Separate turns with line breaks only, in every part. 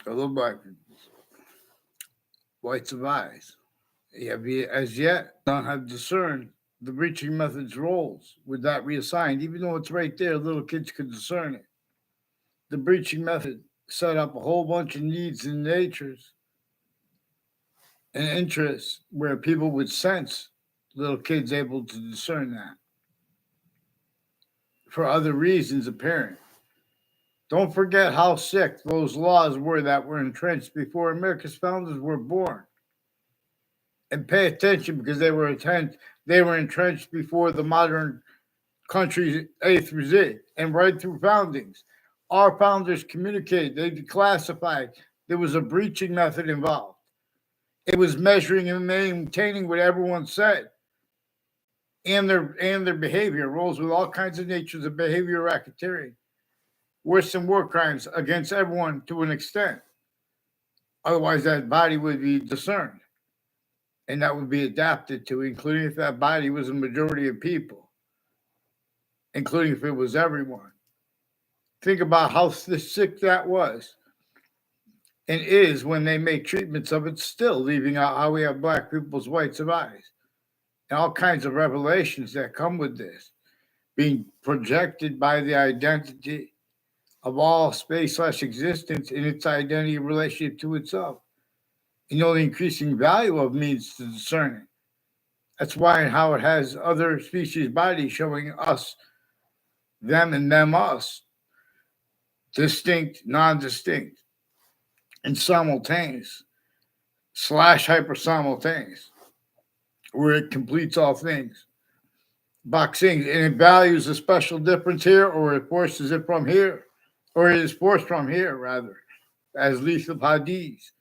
Hello, black people, whites of eyes. Have you, as yet, none have discerned the breaching method's roles with that reassigned, even though it's right there, little kids could discern it. The breaching method set up a whole bunch of needs and natures and interests where people would sense little kids able to discern that for other reasons apparent. Don't forget how sick those laws were that were entrenched before America's founders were born. And pay attention because they were entrenched before the modern countries A through Z and right through foundings. Our founders communicated, they declassified. There was a breaching method involved. It was measuring and maintaining what everyone said and their behavior rolls with all kinds of natures of behavior racketeering, worse than war crimes against everyone to an extent. Otherwise, that body would be discerned and that would be adapted to, including if that body was a majority of people, including if it was everyone. Think about how sick that was and is when they make treatments of it, still leaving out how we have black people's whites of eyes and all kinds of revelations that come with this being projected by the identity of all space slash existence in its identity relationship to itself. And the only increasing value of means to discern it. That's why and how it has other species' bodies showing us them and them us, distinct, non-distinct, and simultaneous slash hyper simultaneous, where it completes all things. Boxing, and it values a special difference here, or it forces it from here, or it is forced from here, rather, as lethal hadiths,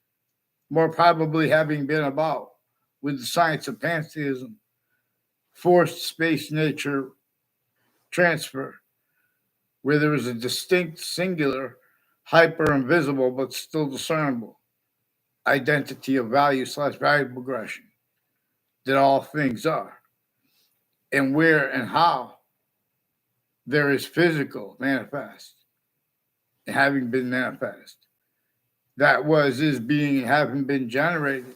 more probably having been about with the science of pantheism, forced space nature transfer, where there is a distinct, singular, hyper invisible, but still discernible identity of value slash value progression that all things are, and where and how there is physical manifest and having been manifest. That was, is being, and having been generated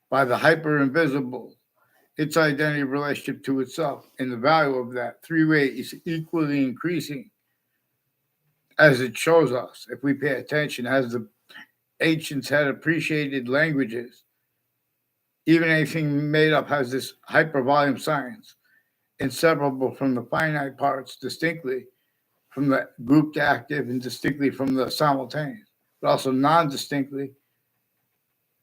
by the hyper invisible, its identity relationship to itself, and the value of that three-way is equally increasing as it shows us, if we pay attention, as the ancients had appreciated languages. Even anything made up has this hypervolume science, inseparable from the finite parts, distinctly from the grouped active and distinctly from the simultaneous, but also non-distinctly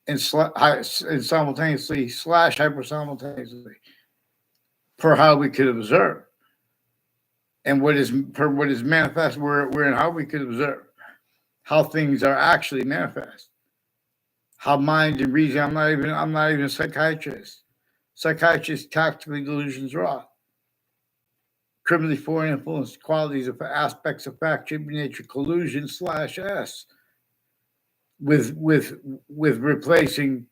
and simultaneously slash hyper simultaneously, per how we could observe, and what is manifest, where and how we could observe how things are actually manifest, how mind and reason. I'm not even a psychiatrist. Psychiatrists tactically delusions raw, criminally foreign influence qualities of aspects of fact, tribute nature, collusion slash s with replacing,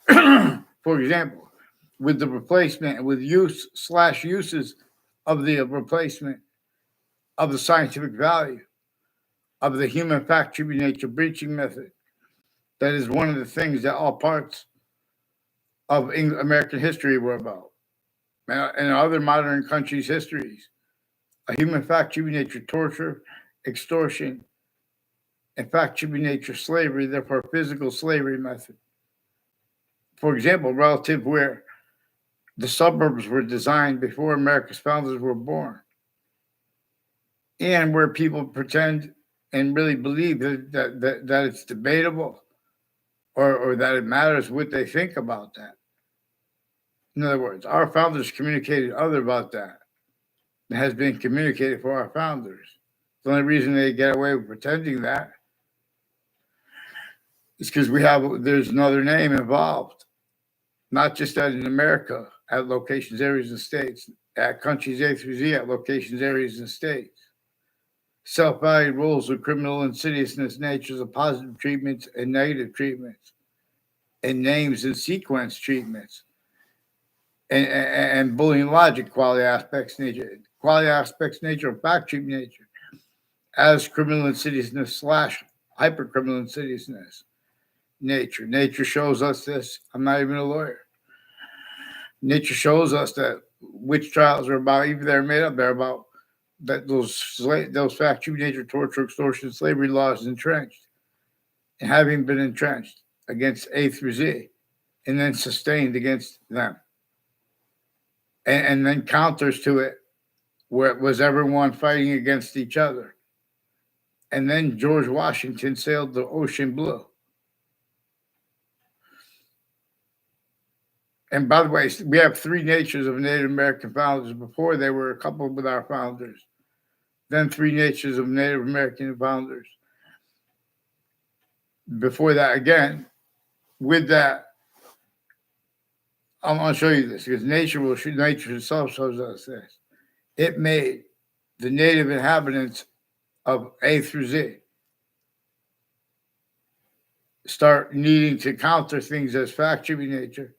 for example, with the replacement with use slash uses of the replacement of the scientific value of the human fact tribute nature breaching method. That is one of the things that all parts of American history were about, and other modern countries' histories. A human fact tribute nature torture, extortion, and fact tribute nature slavery, therefore physical slavery method. For example, relative where the suburbs were designed before America's founders were born, and where people pretend and really believe that it's debatable or that it matters what they think about that. In other words, our founders communicated other about that. It has been communicated for our founders. The only reason they get away with pretending that is because there's another name involved, not just that in America at locations, areas, and states, at countries A through Z at locations, areas, and states. Self-valued rules of criminal insidiousness, natures of positive treatments and negative treatments, and names and sequence treatments, and bullying logic, quality aspects, nature of fact treatment nature, as criminal insidiousness slash hypercriminal insidiousness. Nature shows us this. I'm not even a lawyer. Nature shows us that witch trials are about, even they're made up, they're about that those factory nature, torture, extortion, slavery laws entrenched, and having been entrenched against A through Z, and then sustained against them, and then counters to it, where it was everyone fighting against each other, and then George Washington sailed the ocean blue. And by the way, we have three natures of Native American founders. Before, they were coupled with our founders. Then three natures of Native American founders. Before that, again, with that, I'm going to show you this because nature itself shows us this. It made the native inhabitants of A through Z start needing to counter things as factory nature,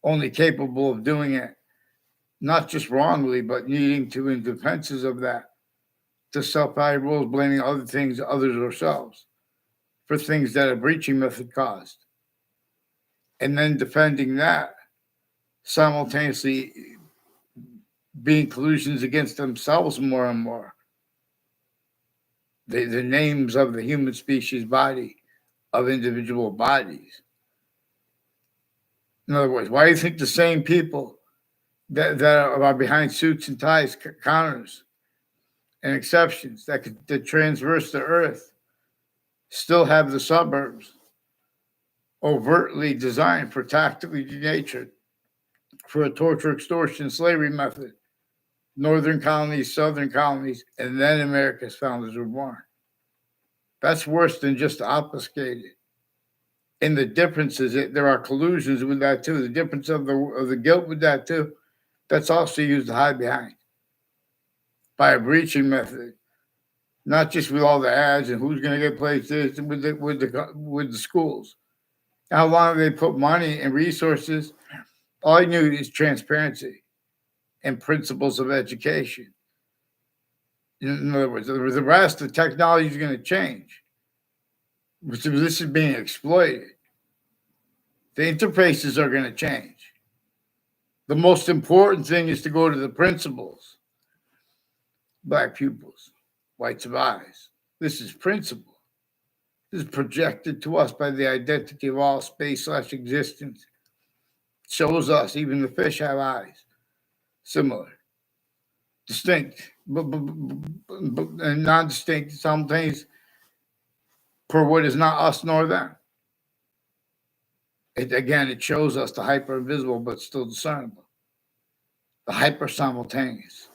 only capable of doing it, not just wrongly, but needing to, in defenses of that, to self-value rules, blaming other things, others, ourselves, for things that a breaching method caused. And then defending that, simultaneously being collusions against themselves more and more. The names of the human species body, of individual bodies. In other words, why do you think the same people that are behind suits and ties, counters, and exceptions that transverse the earth still have the suburbs overtly designed for tactically denatured, for a torture, extortion, slavery method? Northern colonies, southern colonies, and then America's founders were born. That's worse than just obfuscated. And the difference is that there are collusions with that too. The difference of the guilt with that too, that's also used to hide behind by a breaching method, not just with all the ads and who's going to get places with the schools. How long they put money and resources? All I knew is transparency and principles of education. In other words, the rest of the technology is going to change. This is being exploited. The interfaces are going to change. The most important thing is to go to the principles. Black pupils, whites of eyes. This is principle. This is projected to us by the identity of all space/existence. Shows us even the fish have eyes. Similar. Distinct, but and non-distinct sometimes for what is not us nor them. It shows us the hyper invisible but still discernible. The hyper simultaneous.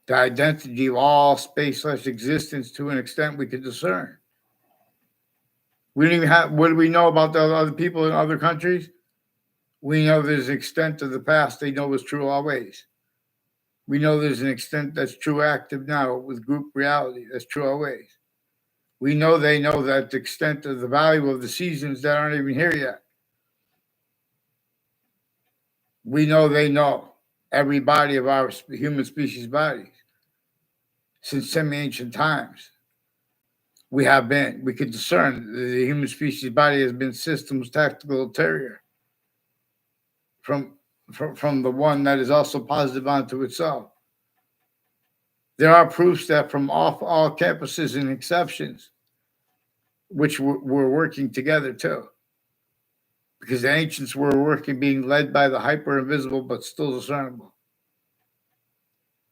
The identity of all space/existence to an extent we can discern. We don't even have, what do we know about the other people in other countries? We know there's an extent of the past they know was true always. We know there's an extent that's true active now with group reality. That's true always. We know they know that the extent of the value of the seasons that aren't even here yet. We know they know every body of our human species bodies since semi-ancient times. We could discern the human species body has been systems tactical ulterior from the one that is also positive onto itself. There are proofs that from off all campuses and exceptions, which were working together too, because the ancients were working, being led by the hyper invisible but still discernible.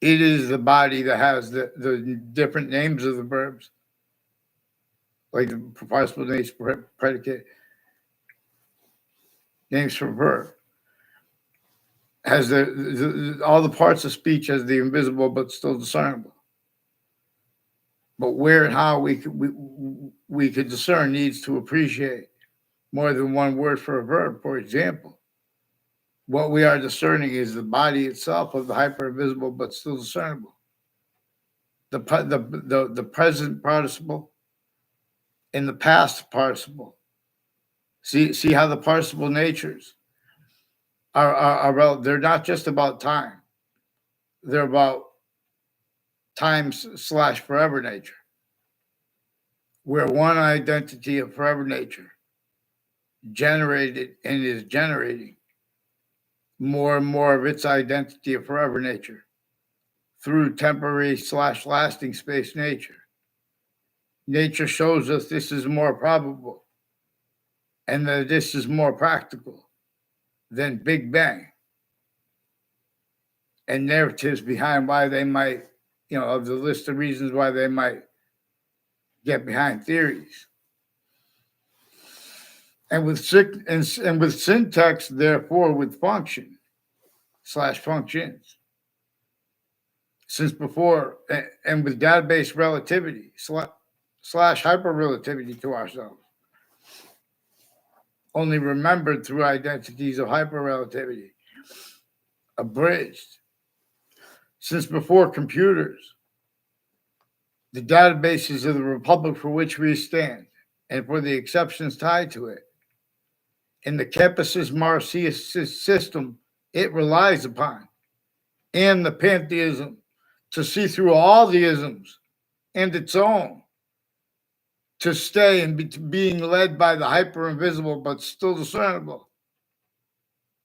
It is the body that has the different names of the verbs, like the participle, names, predicate, names for verb, has all the parts of speech as the invisible but still discernible. But where and how we could discern needs to appreciate more than one word for a verb. For example, what we are discerning is the body itself of the hyper invisible but still discernible. The present participle and the past participle. See how the participle natures are they're not just about time. They're about times slash forever nature, where one identity of forever nature generated and is generating more and more of its identity of forever nature through temporary slash lasting space nature. Nature shows us this is more probable and that this is more practical than Big Bang and narratives behind why they might, of the list of reasons why they might get behind theories. And with syntax, therefore, with function slash functions, since before, and with database relativity slash hyperrelativity to ourselves, only remembered through identities of hyperrelativity, abridged. Since before computers, the databases of the republic for which we stand, and for the exceptions tied to it, in the Kepis Marcius system it relies upon, and the pantheism to see through all the isms and its own, to stay and being led by the hyper invisible but still discernible,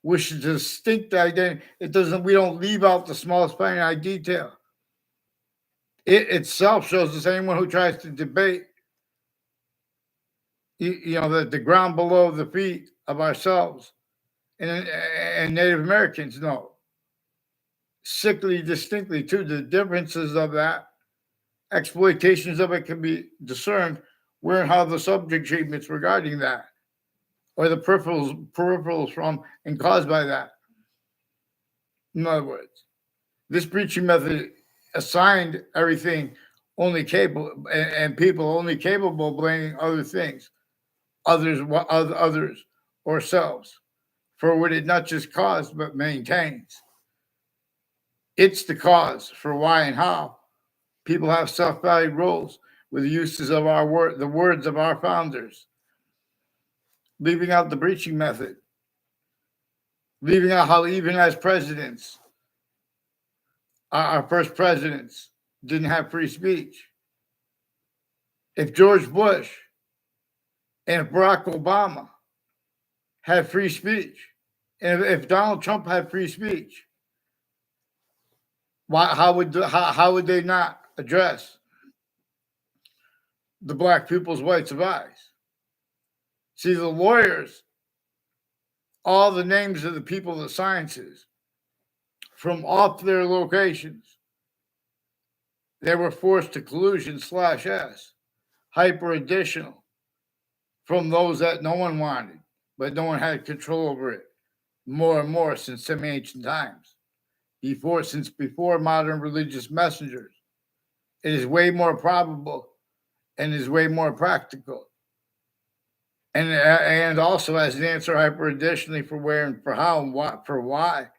which is a distinct identity. We don't leave out the smallest finite detail. It itself shows us anyone who tries to debate, that the ground below the feet of ourselves and Native Americans know sickly distinctly too the differences of that. Exploitations of it can be discerned where and how the subject treatments regarding that, or the peripherals from and caused by that. In other words, this preaching method assigned everything only capable and people only capable of blaming other things, others or selves, for what it not just caused but maintains. It's the cause for why and how people have self-valued roles with the uses of the words of our founders, leaving out the breaching method, leaving out how even as presidents, our first presidents didn't have free speech. If George Bush and Barack Obama had free speech, and if Donald Trump had free speech, how would they not address the black people's rights of eyes? See, the lawyers, all the names of the people of the sciences, from off their locations, they were forced to collusion /S, hyper additional, from those that no one wanted, but no one had control over it, more and more since some ancient times. Before modern religious messengers, it is way more probable and is way more practical. And also as an answer hyper additionally for where and for how and what for why,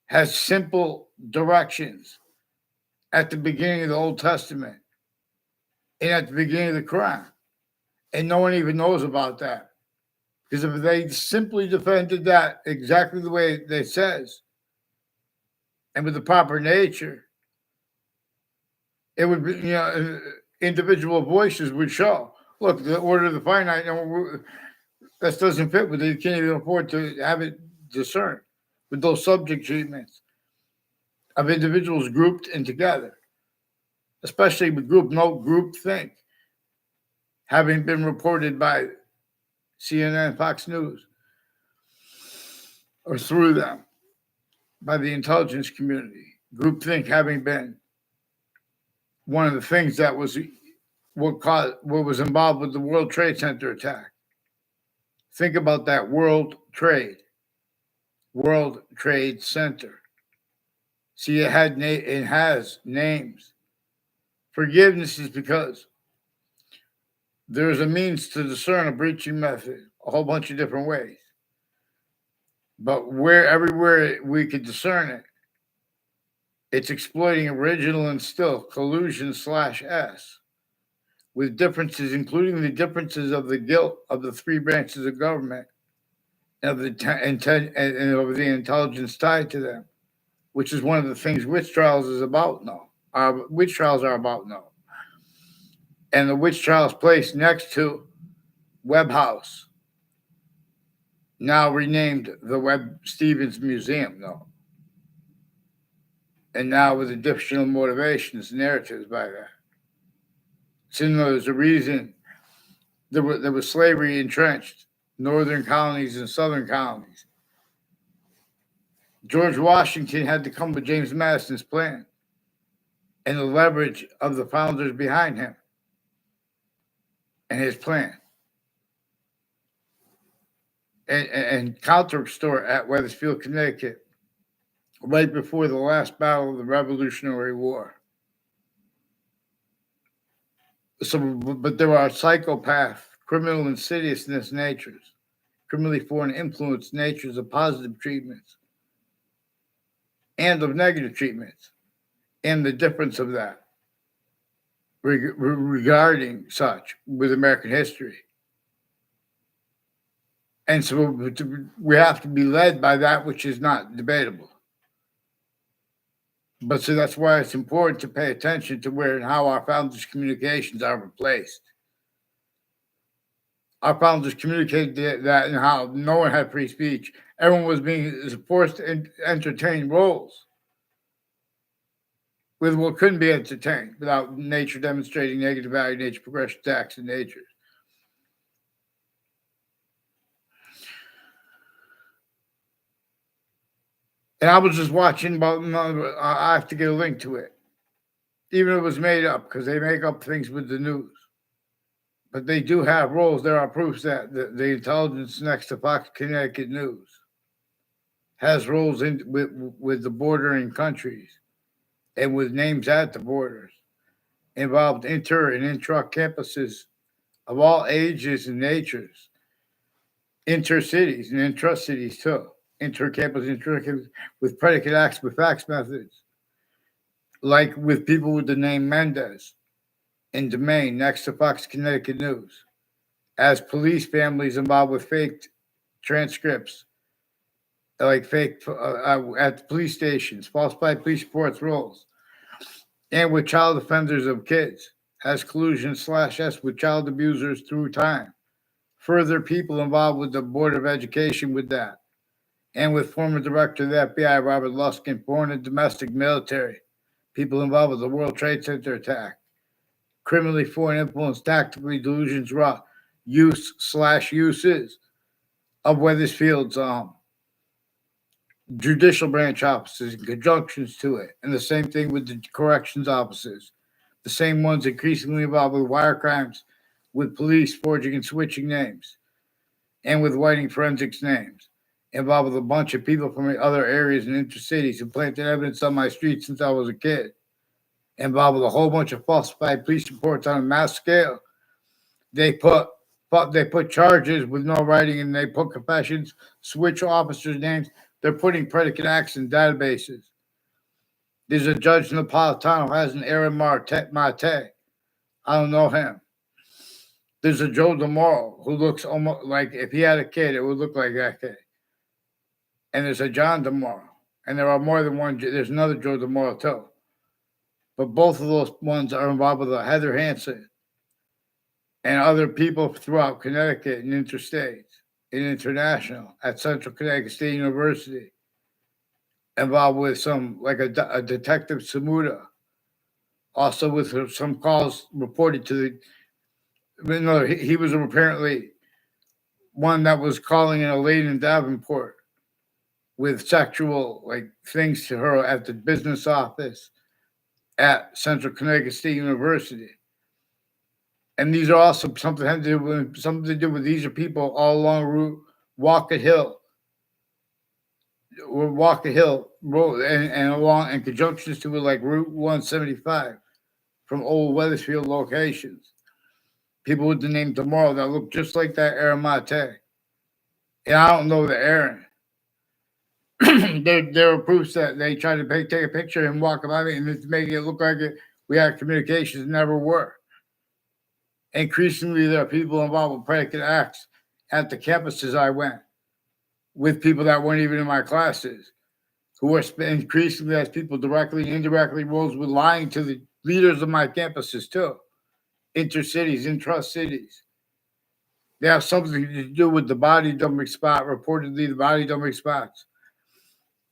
has simple directions at the beginning of the Old Testament and at the beginning of the Quran. And no one even knows about that. Because if they simply defended that exactly the way it says, and with the proper nature, it would be, individual voices would show. Look, the order of the finite, that doesn't fit with it. You can't even afford to have it discerned with those subject treatments of individuals grouped and together, especially with group think, having been reported by CNN, Fox News, or through them by the intelligence community. Groupthink having been one of the things that was what was involved with the World Trade Center attack. Think about that World Trade Center. See, it has names. Forgiveness is because there's a means to discern a breaching method a whole bunch of different ways. But everywhere we could discern it, it's exploiting original and still collusion /S with differences, including the differences of the guilt of the three branches of government and of the intelligence tied to them, which is one of the things witch trials is about now. witch trials are about? No. And the witch trials place next to Webb House, now renamed the Webb Stevens Museum, no. And now with additional motivations, narratives by that. So there's a reason there was slavery entrenched, northern colonies and southern colonies. George Washington had to come with James Madison's plan and the leverage of the founders behind him and his plan. And counter store at Wethersfield, Connecticut, right before the last battle of the Revolutionary War. So, but there are psychopath, criminal insidiousness natures, criminally foreign influence natures of positive treatments and of negative treatments, and the difference of that regarding such with American history. And so we have to be led by that which is not debatable. But so that's why it's important to pay attention to where and how our founders' communications are replaced. Our founders communicated that and how no one had free speech. Everyone was being forced to entertain roles with what couldn't be entertained without nature demonstrating negative value, nature progression, tax, and nature. And I was just watching about, I have to get a link to it. Even if it was made up, because they make up things with the news. But they do have roles. There are proofs that the intelligence next to Fox Connecticut News has roles with the bordering countries and with names at the borders, involved inter and intra campuses of all ages and natures, inter-cities and intra-cities too. Inter-campus, with predicate acts with facts methods, like with people with the name Mendez in Domain next to Fox Connecticut News, as police families involved with fake transcripts, like fake at the police stations, falsified police reports roles, and with child offenders of kids, as collusion/S with child abusers through time. Further, people involved with the Board of Education with that, and with former director of the FBI, Robert Luskin, foreign and domestic military, people involved with the World Trade Center attack, criminally foreign influence, tactically delusions, raw use/uses of Wethersfield's judicial branch offices and conjunctions to it, and the same thing with the corrections officers, the same ones increasingly involved with wire crimes, with police forging and switching names, and with whiting forensics names, involved with a bunch of people from other areas and intercities who planted evidence on my street since I was a kid, involved with a whole bunch of falsified police reports on a mass scale. They put charges with no writing, and they put confessions, switch officers' names. They're putting predicate acts in databases. There's a judge in Napolitano who has an Aaron Mate. I don't know him. There's a Joe DeMoro who looks almost like, if he had a kid, it would look like that kid. And there's a John DeMoro. And there are more than one. There's another Joe DeMoro too. But both of those ones are involved with Heather Hansen and other people throughout Connecticut and interstate and international at Central Connecticut State University, involved with some, like a detective Samuda, also with some calls reported to he was apparently one that was calling in a lady in Davenport with sexual things to her at the business office at Central Connecticut State University. And these are also something to do with these are people all along Route Walcott Hill Road and along in conjunctions to it like Route 175 from old Wethersfield locations. People with the name Tomorrow that look just like that Aaron Mate. And I don't know the Aaron. there are proofs that they tried to take a picture and walk about it and it's making it look like we had communications, never were. Increasingly, there are people involved with predicate acts at the campuses I went with people that weren't even in my classes, who are increasingly, as people directly and indirectly, roles with lying to the leaders of my campuses too, intercities, intrust cities. They have something to do with the body dumping spot, reportedly the body dumping spots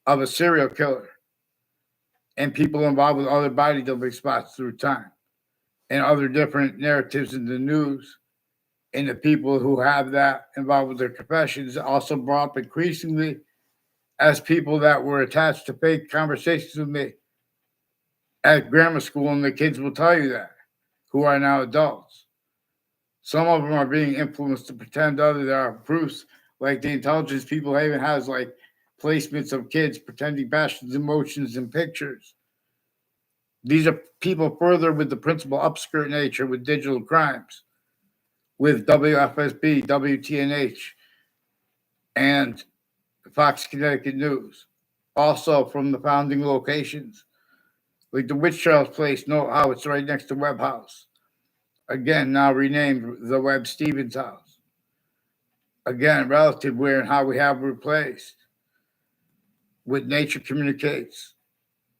of a serial killer and people involved with other body dumping spots through time and other different narratives in the news. And the people who have that involved with their professions also brought up increasingly as people that were attached to fake conversations with me at grammar school, and the kids will tell you that, who are now adults. Some of them are being influenced to pretend other there are proofs, like the intelligence people even has like placements of kids pretending passions, emotions, and pictures. These are people further with the principal upskirt nature with digital crimes, with WFSB, WTNH, and Fox Connecticut News. Also from the founding locations, like the Witch Trials place, know how it's right next to Webb House. Again, now renamed the Webb Stevens House. Again, relative where and how we have replaced with nature communicates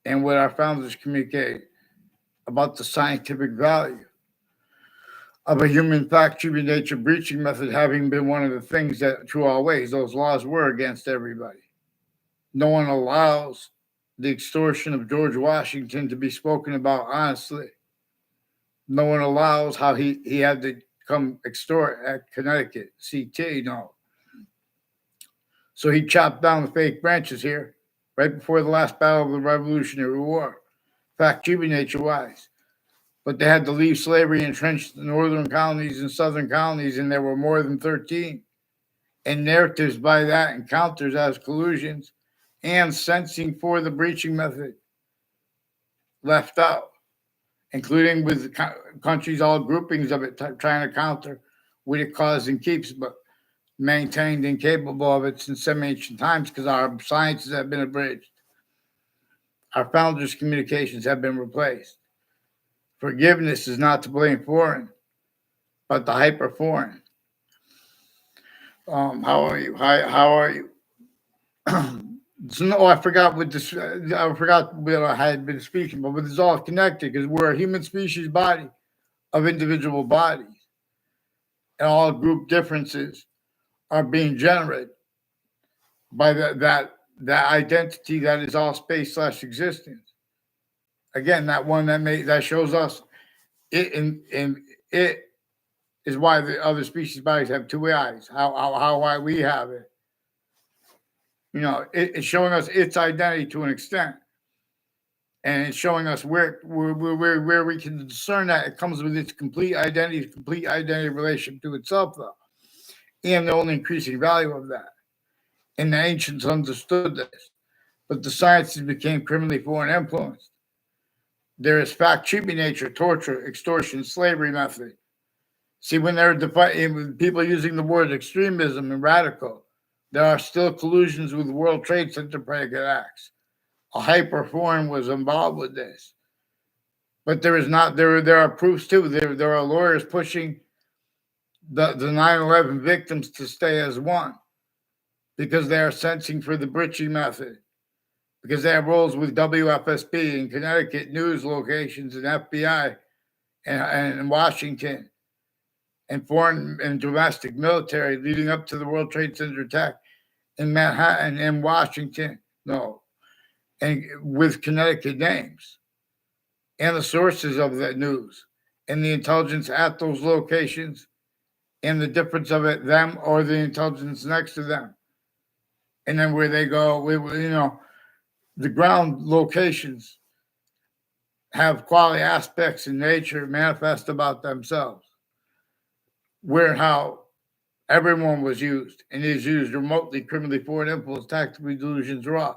and what our founders communicate about the scientific value of a human fact-driven nature breaching method having been one of the things that, through all ways, those laws were against everybody. No one allows the extortion of George Washington to be spoken about honestly. No one allows how he had to come extort at Connecticut, CT, no. So he chopped down the fake branches here right before the last battle of the Revolutionary War, fact-driven nature-wise. But they had to leave slavery entrenched in northern colonies and southern colonies, and there were more than 13. And narratives by that encounters as collusions and sensing for the breaching method left out, including with countries, all groupings of it trying to counter what it caused and keeps, but maintained and capable of it since some ancient times because our sciences have been abridged. Our founders' communications have been replaced. Forgiveness is not to blame foreign, but the hyper foreign. How are you? How are you? So, no, I forgot what this. I forgot what I had been speaking, but it's all connected because we're a human species body of individual bodies, and all group differences are being generated by that identity that is all space / existence. Again, that one that shows us it, and it is why the other species bodies have two eyes. How why we have it. You know, it's showing us its identity to an extent, and it's showing us where we can discern that it comes with its complete identity relationship to itself, though, and the only increasing value of that. And the ancients understood this, but the sciences became criminally foreign influenced. There is fact-cheating nature, torture, extortion, slavery method. See, when they're defining people using the word extremism and radical, there are still collusions with World Trade Center predicate acts. A hyper-foreign was involved with this. But there is not there are proofs too. There are lawyers pushing the 9/11 victims to stay as one because they are sensing for the breaching method, because they have roles with WFSB and Connecticut news locations and FBI and Washington and foreign and domestic military leading up to the World Trade Center attack in Manhattan and Washington. No, and with Connecticut names and the sources of that news and the intelligence at those locations and the difference of it, them or the intelligence next to them. And then where they go, the ground locations have quality aspects in nature manifest about themselves. Where and how everyone was used and is used remotely, criminally foreign influence, tactically delusions raw,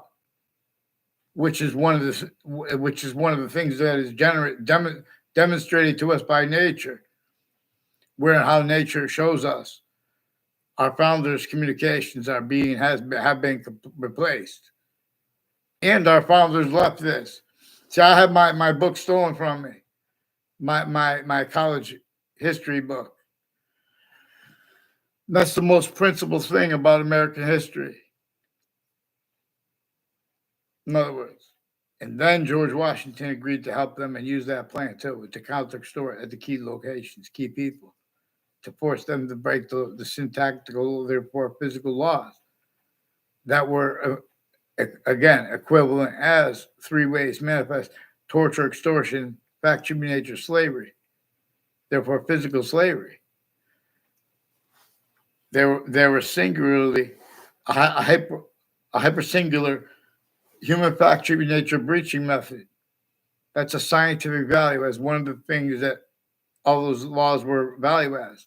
which is one of the things that is demonstrated to us by nature, where and how nature shows us our founders' communications have been replaced, and our founders left this. See, I have my book stolen from me, my college history book. That's the most principal thing about American history. In other words, and then George Washington agreed to help them and use that plan too to counter extort at the key locations, key people, to force them to break the syntactical, therefore physical laws that were, again, equivalent as three ways manifest: torture, extortion, fact, human nature, slavery, therefore physical slavery. There were singularly a hyper singular human fact, human nature breaching method. That's a scientific value as one of the things that all those laws were value as.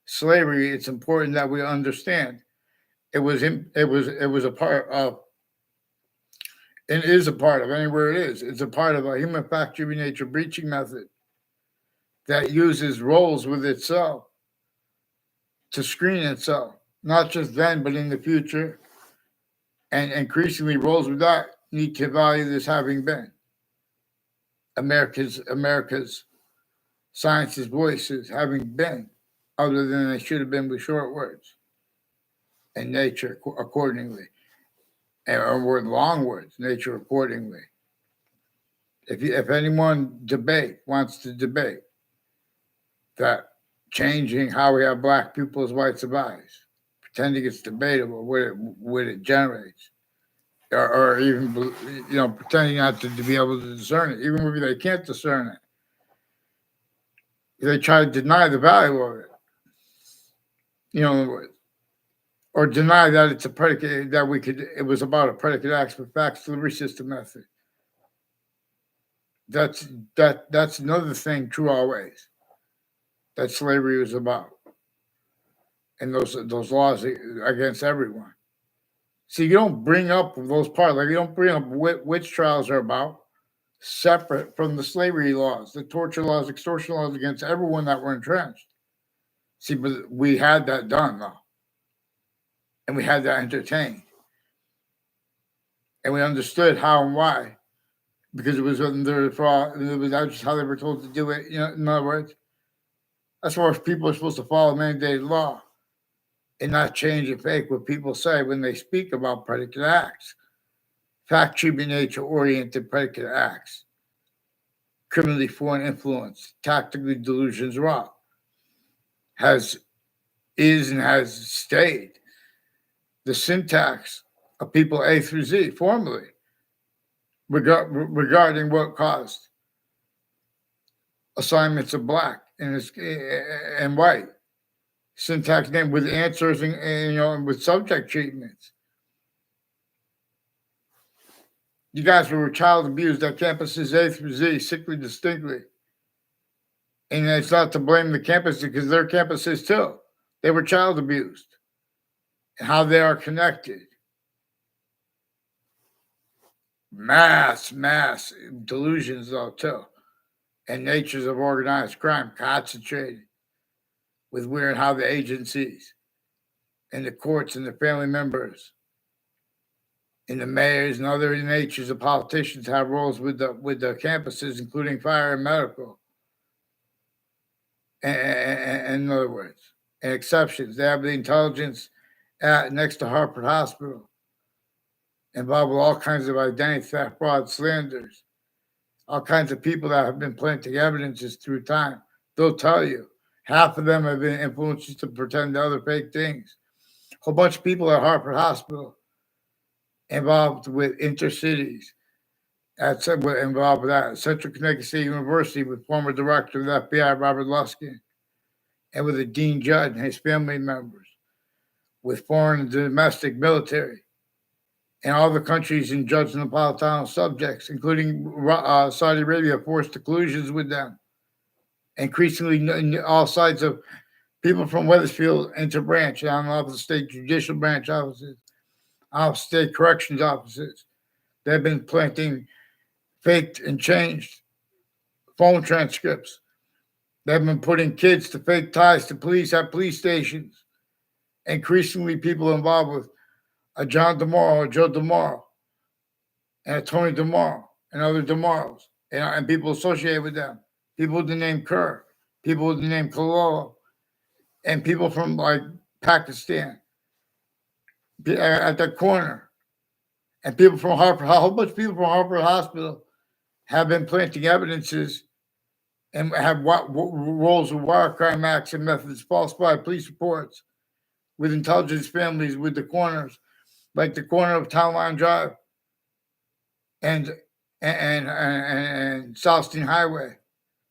Slavery, it's important that we understand it was a part of, and is a part of, anywhere it is. It's a part of a human fact, human nature breaching method that uses roles with itself to screen itself, not just then, but in the future, and increasingly roles with that need to value this having been America's science's voices having been other than they should have been with short words and nature accordingly, or long words, nature accordingly. If anyone wants to debate that changing how we have black people as whites of eyes, pretending it's debatable what it generates, or even pretending not to be able to discern it, even if they can't discern it, they try to deny the value of it. Or deny that it's a predicate it was about a predicate acts for facts delivery system method. That's another thing true always that slavery was about, and those laws against everyone. See, you don't bring up those parts, like you don't bring up which trials are about, separate from the slavery laws, the torture laws, extortion laws against everyone that were entrenched. See, but we had that done though, and we had that entertained, and we understood how and why, because it was under fraud, and that's just how they were told to do it. In other words, that's why people are supposed to follow mandated law and not change and fake what people say when they speak about predicate acts. Fact, human nature oriented predicate acts, criminally foreign influence, tactically delusions raw, is and has stayed the syntax of people A through Z formally regarding what caused assignments of black and white syntax name with answers and with subject treatments. You guys were child abused at campuses A through Z, sickly distinctly. And it's not to blame the campuses because they're campuses too. They were child abused. And how they are connected. Mass delusions though too. And natures of organized crime concentrated with weird how the agencies and the courts and the family members and the mayors and other natures of politicians have roles with the campuses, including fire and medical. And in other words, and exceptions. They have the intelligence next to Harvard Hospital, involved with all kinds of identity theft, fraud, slanders, all kinds of people that have been planting evidences through time. They'll tell you. Half of them have been influenced to pretend other fake things. A whole bunch of people at Harvard Hospital involved with intercities, involved with that. Central Connecticut State University with former director of the FBI, Robert Luskin, and with a Dean Judd and his family members, with foreign and domestic military, and all the countries and Judge Napolitano subjects, including Saudi Arabia, forced collusions with them. Increasingly, all sides of people from Wethersfield interbranch, on all the state judicial branch offices, all state corrections offices. They've been planting faked and changed phone transcripts. They've been putting kids to fake ties to police at police stations. Increasingly, people involved with a John DeMorrow, a Joe DeMorrow, and a Tony DeMorrow, and other DeMorrows, and people associated with them. People with the name Kerr, people with the name Kalolo, and people from like Pakistan at that corner, And people from Harper, a whole bunch of people from Harper Hospital have been planting evidences and have roles with wire crime acts and methods, falsified police reports, with intelligence families, with the corners, like the corner of Town Line Drive and and Southstein Highway.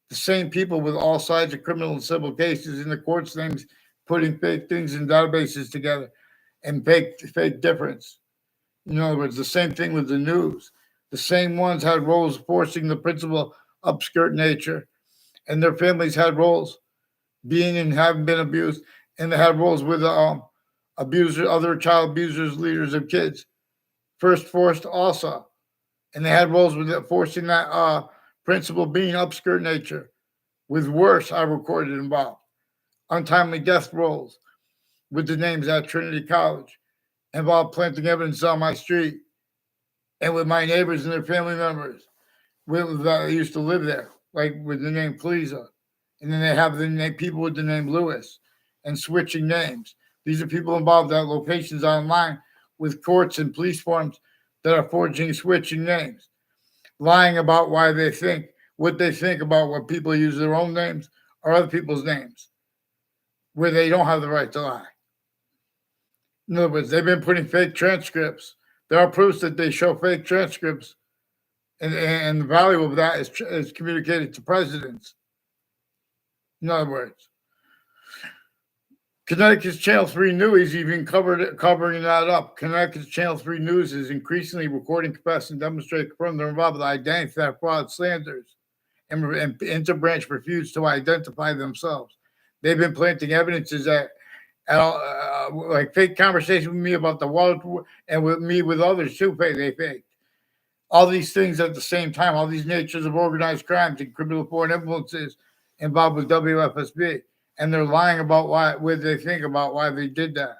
The same people with all sides of criminal and civil cases in the courts names, putting fake things in databases together and fake difference. In other words, the same thing with the news. The same ones had roles forcing the principal upskirt nature, and their families had roles being and having been abused, and they had roles with abusers, other child abusers, leaders of kids, first forced also, and they had roles with forcing that principal being upskirt nature, with worse I recorded involved, untimely death roles with the names at Trinity College, involved planting evidence on my street, and with my neighbors and their family members that used to live there, like with the name Cleesa. And then they have the name people with the name Lewis and switching names. These are people involved at locations online with courts and police forms that are forging switching names, lying about why they think what they think about what people use their own names or other people's names, where they don't have the right to lie. In other words, they've been putting fake transcripts. There are proofs that they show fake transcripts, and the value of that is communicated to presidents. In other words, Connecticut's Channel 3 News even covering that up. Connecticut's Channel 3 News is increasingly recording, confess, and demonstrate from their involved with identity theft, fraud, slanders, and interbranch refuse to identify themselves. They've been planting evidences that like fake conversation with me about the water and with me with others too. They faked all these things at the same time. All these natures of organized crimes and criminal foreign influences involved with WFSB, and they're lying about what they think about why they did that.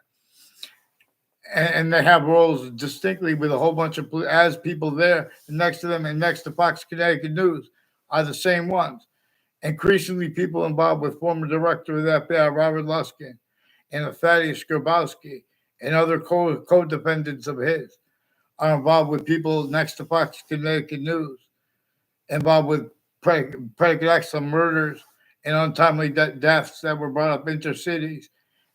And they have roles distinctly with a whole bunch of as people there and next to them and next to Fox Connecticut News are the same ones. Increasingly, people involved with former director of the FBI Robert Luskin and Thaddeus Grabowski and other co-defendants of his are involved with people next to Fox Connecticut News, involved with predicate acts of murders and untimely deaths that were brought up intercities,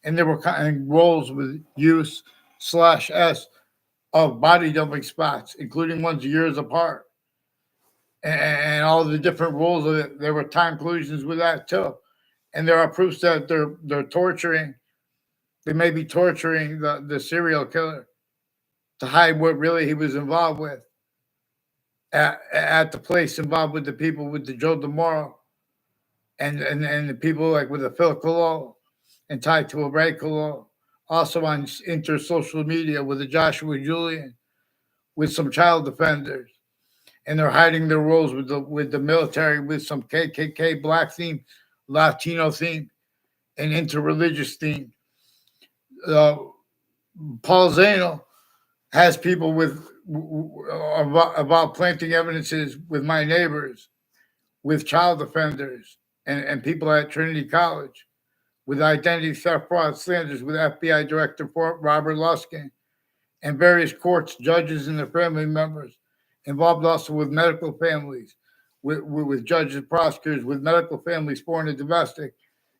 and there were roles with use/s of body dumping spots, including ones years apart, and all the different rules of it. There were time collisions with that too, and there are proofs that they're torturing. They may be torturing the serial killer to hide what really he was involved with at the place, involved with the people with the Joe DeMoro and the people like with the Phil Colon and tied to a Ray Colon. Also on social media with the Joshua Julian, with some child defenders, and they're hiding their roles with the military, with some KKK black theme, Latino theme, and interreligious theme. Paul Zano has people with about planting evidences with my neighbors, with child offenders, and people at Trinity College, with identity theft, fraud, slanders, with FBI Director Robert Luskin, and various courts, judges, and their family members, involved also with medical families, with judges, prosecutors, with medical families, foreign and domestic,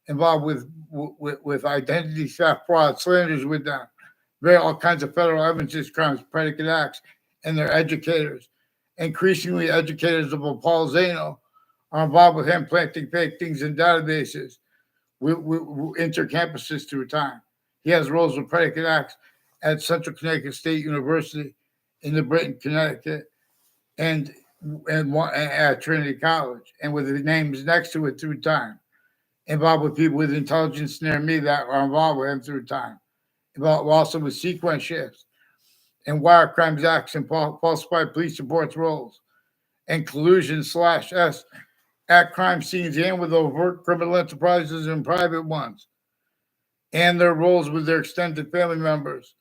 involved with identity theft, fraud, slanders with them, all kinds of federal evidence crimes, predicate acts, and their educators. Increasingly, educators of Paul Zano are involved with him planting fake things in databases with intercampuses through time. He has roles with predicate acts at Central Connecticut State University in the Britain, Connecticut, and at Trinity College, and with the names next to it through time. Involved with people with intelligence near me that are involved with him through time. Involved also with sequence shifts and wire crimes acts and falsified police reports roles and collusion/s at crime scenes and with overt criminal enterprises and private ones, and their roles with their extended family members,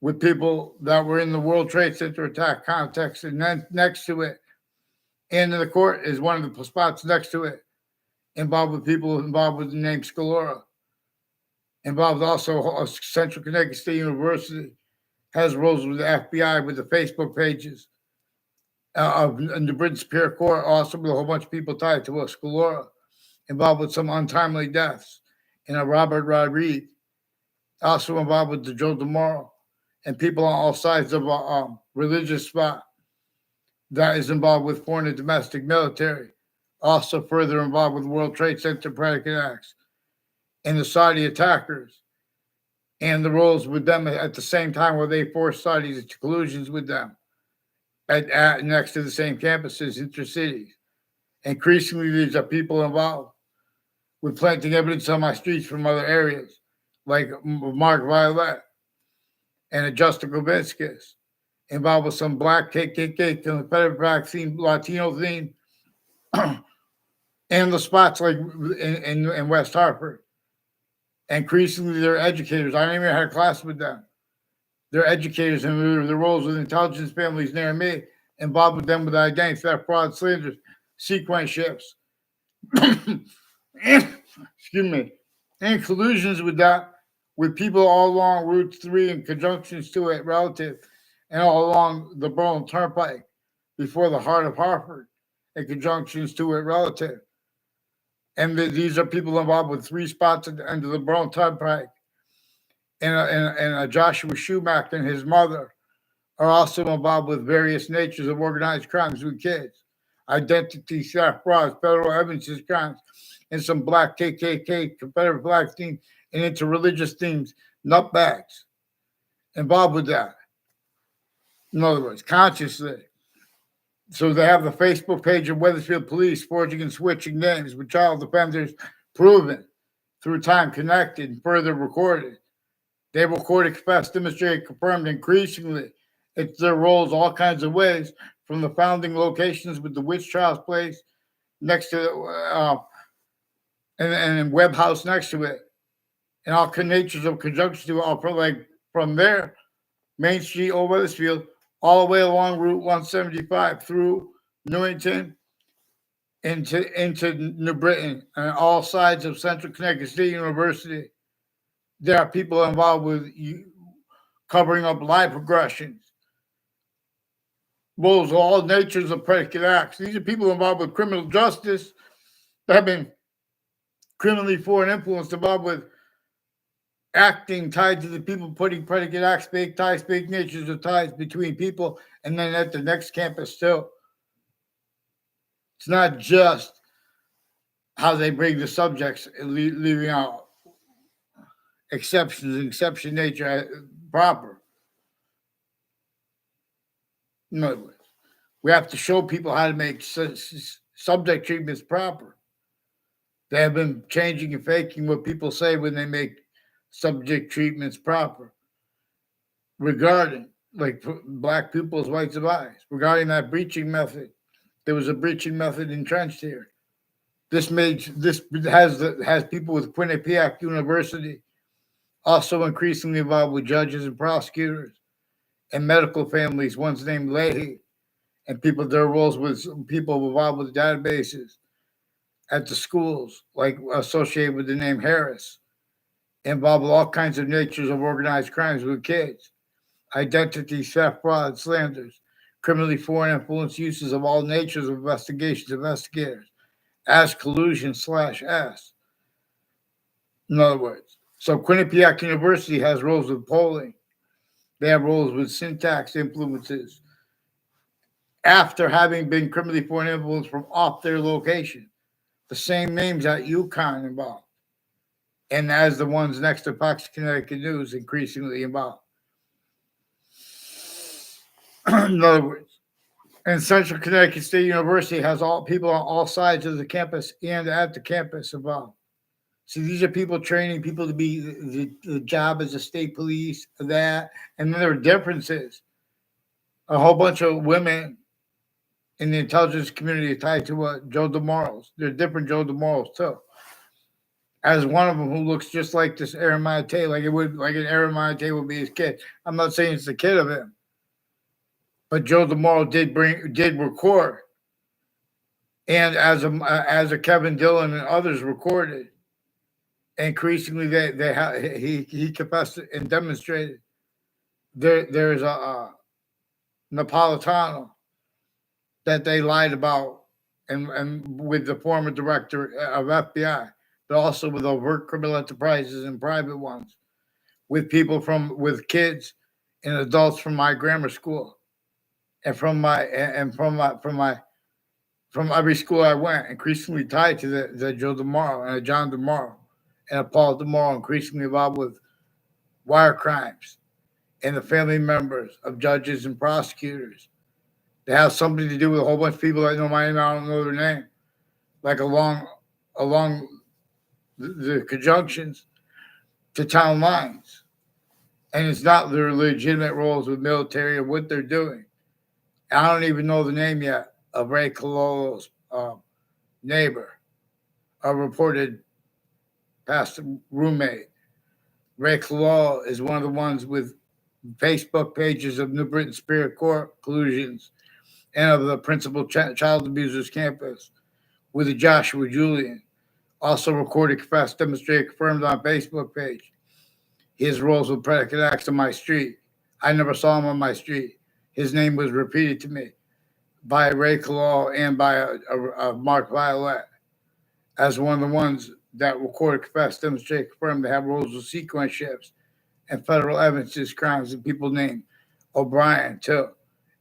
with people that were in the World Trade Center attack context, and then next to it, and in the court is one of the spots next to it, involved with people involved with the name Scalora, involved also Central Connecticut State University has roles with the FBI, with the Facebook pages of the British Superior Court, also with a whole bunch of people tied to a Scalora, involved with some untimely deaths, and a Robert Rodriguez, also involved with the Joe DeMoro, and people on all sides of a religious spot that is involved with foreign and domestic military, also further involved with World Trade Center predicate acts, and the Saudi attackers, and the roles with them at the same time where they forced Saudis into collusions with them at next to the same campuses, intercities. Increasingly, these are people involved with planting evidence on my streets from other areas, like Mark Violet and Justin Govinskis, involved with some black KKK, Confederate black theme, Latino theme, and the spots like in West Hartford. Increasingly, they're educators. I don't even had a class with them. They're educators and their roles with intelligence families near me, involved with them with identity theft, fraud, slanders, sequence shifts. Excuse me, and collusions with that, with people all along Route 3 and conjunctions to it relative, and all along the Berlin Turnpike before the heart of Hartford, and conjunctions to it relative. And these are people involved with 3 spots at the end of the Berlin Turnpike, and Joshua Schumacher and his mother are also involved with various natures of organized crimes with kids, identity theft, fraud, federal evidence crimes, and some black KKK, Confederate flag themes, and interreligious themes, nutbags involved with that. In other words, consciously. So they have the Facebook page of Wethersfield Police forging and switching names with child offenders proven through time connected and further recorded. They recorded, confessed, demonstrated, confirmed increasingly. It's their roles all kinds of ways, from the founding locations with the witch trials place next to and Webb House next to it, and all natures of conjunction to all from there, Main Street, Old Wethersfield, all the way along Route 175 through Newington into New Britain, and all sides of Central Connecticut State University. There are people involved with covering up live progressions. Those are all natures of predicate acts. These are people involved with criminal justice that have been criminally foreign influenced, involved with acting tied to the people, putting predicate acts, fake ties, fake natures of ties between people, and then at the next campus still. It's not just how they bring the subjects, leaving out exceptions and exception nature proper. In other words, we have to show people how to make subject treatments proper. They have been changing and faking what people say when they make subject treatments proper. Regarding, like, black pupils, whites of eyes, regarding that breaching method, there was a breaching method entrenched here. This has people with Quinnipiac University also increasingly involved with judges and prosecutors and medical families. One's named Leahy, and people, their roles with people involved with databases at the schools, like associated with the name Harris, involved with all kinds of natures of organized crimes with kids, identity theft, fraud, slanders, criminally foreign influence uses of all natures of investigators, as collusion/S. In other words, so Quinnipiac University has roles with polling. They have roles with syntax influences after having been criminally foreign influence from off their location. The same names at UConn involved, and as the ones next to Fox Connecticut News increasingly involved. In other words, and Central Connecticut State University has all people on all sides of the campus and at the campus involved. See, these are people training people to be the job as a state police, that, and then there are differences. A whole bunch of women in the intelligence community tied to Joe DeMoros. There are different Joe DeMoros too. As one of them who looks just like this Aaron Monte, like an Aaron Monte would be his kid. I'm not saying it's the kid of him, but Joe DeMoro did record, and as a Kevin Dillon and others recorded. Increasingly, he confessed and demonstrated there's a Napolitano that they lied about, and with the former director of FBI, but also with overt criminal enterprises and private ones, with people with kids and adults from my grammar school and from every school I went, increasingly tied to the Joe DeMauro and the John DeMauro and a Paul DeMauro, increasingly involved with wire crimes and the family members of judges and prosecutors. They have something to do with a whole bunch of people that know my name. I don't know their name. Like along the conjunctions to town lines. And it's not their legitimate roles with military or what they're doing. I don't even know the name yet of Ray Cololo's neighbor, a reported past roommate. Ray Cololo is one of the ones with Facebook pages of New Britain Spirit Corps collusions and of the principal child abusers campus with the Joshua Julian. Also recorded, confessed, demonstrated, confirmed on Facebook page. His roles with predicate acts on my street. I never saw him on my street. His name was repeated to me by Ray Cololo and by a Mark Violet as one of the ones that recorded, confessed, demonstrated, confirmed to have roles with sequence shifts and federal evidences, crimes, and people named O'Brien, too,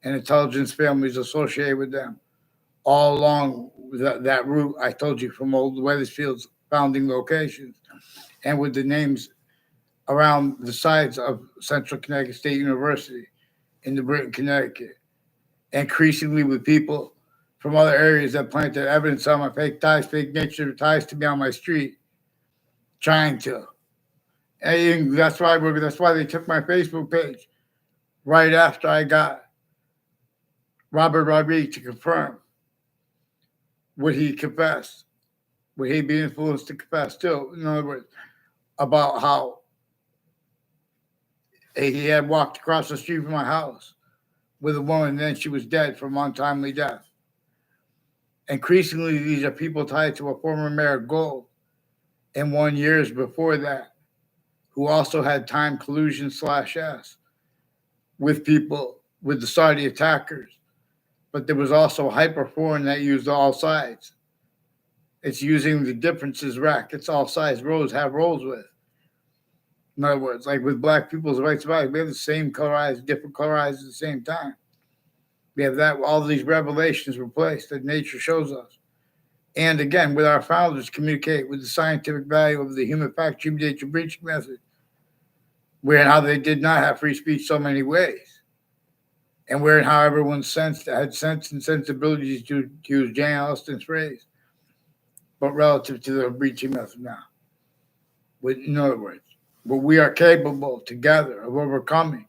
and intelligence families associated with them, all along that route I told you from old Weathersfield's founding locations, and with the names around the sides of Central Connecticut State University in New Britain, Connecticut, increasingly with people from other areas that planted evidence on my fake ties, fake nature ties to me on my street, trying to. And that's why they took my Facebook page right after I got Robert Rodriguez to confirm what he confessed, would he be influenced to confess too? In other words, about how he had walked across the street from my house with a woman, and then she was dead from untimely death. Increasingly, these are people tied to a former mayor of Gold and 1 years before that, who also had time collusion /S with people, with the Saudi attackers. But there was also Hyperforeign that used all sides. It's using the differences rack. It's all sides roles have roles with. In other words, like with black people's rights, we have the same color eyes, different color eyes at the same time. We have that, all these revelations were placed that nature shows us. And again, with our founders, communicate with the scientific value of the human fact nature breaching method, where and how they did not have free speech so many ways. And where and how everyone had sense and sensibilities to use Jane Austen's phrase, but relative to the breaching method now. In other words, what we are capable together of overcoming.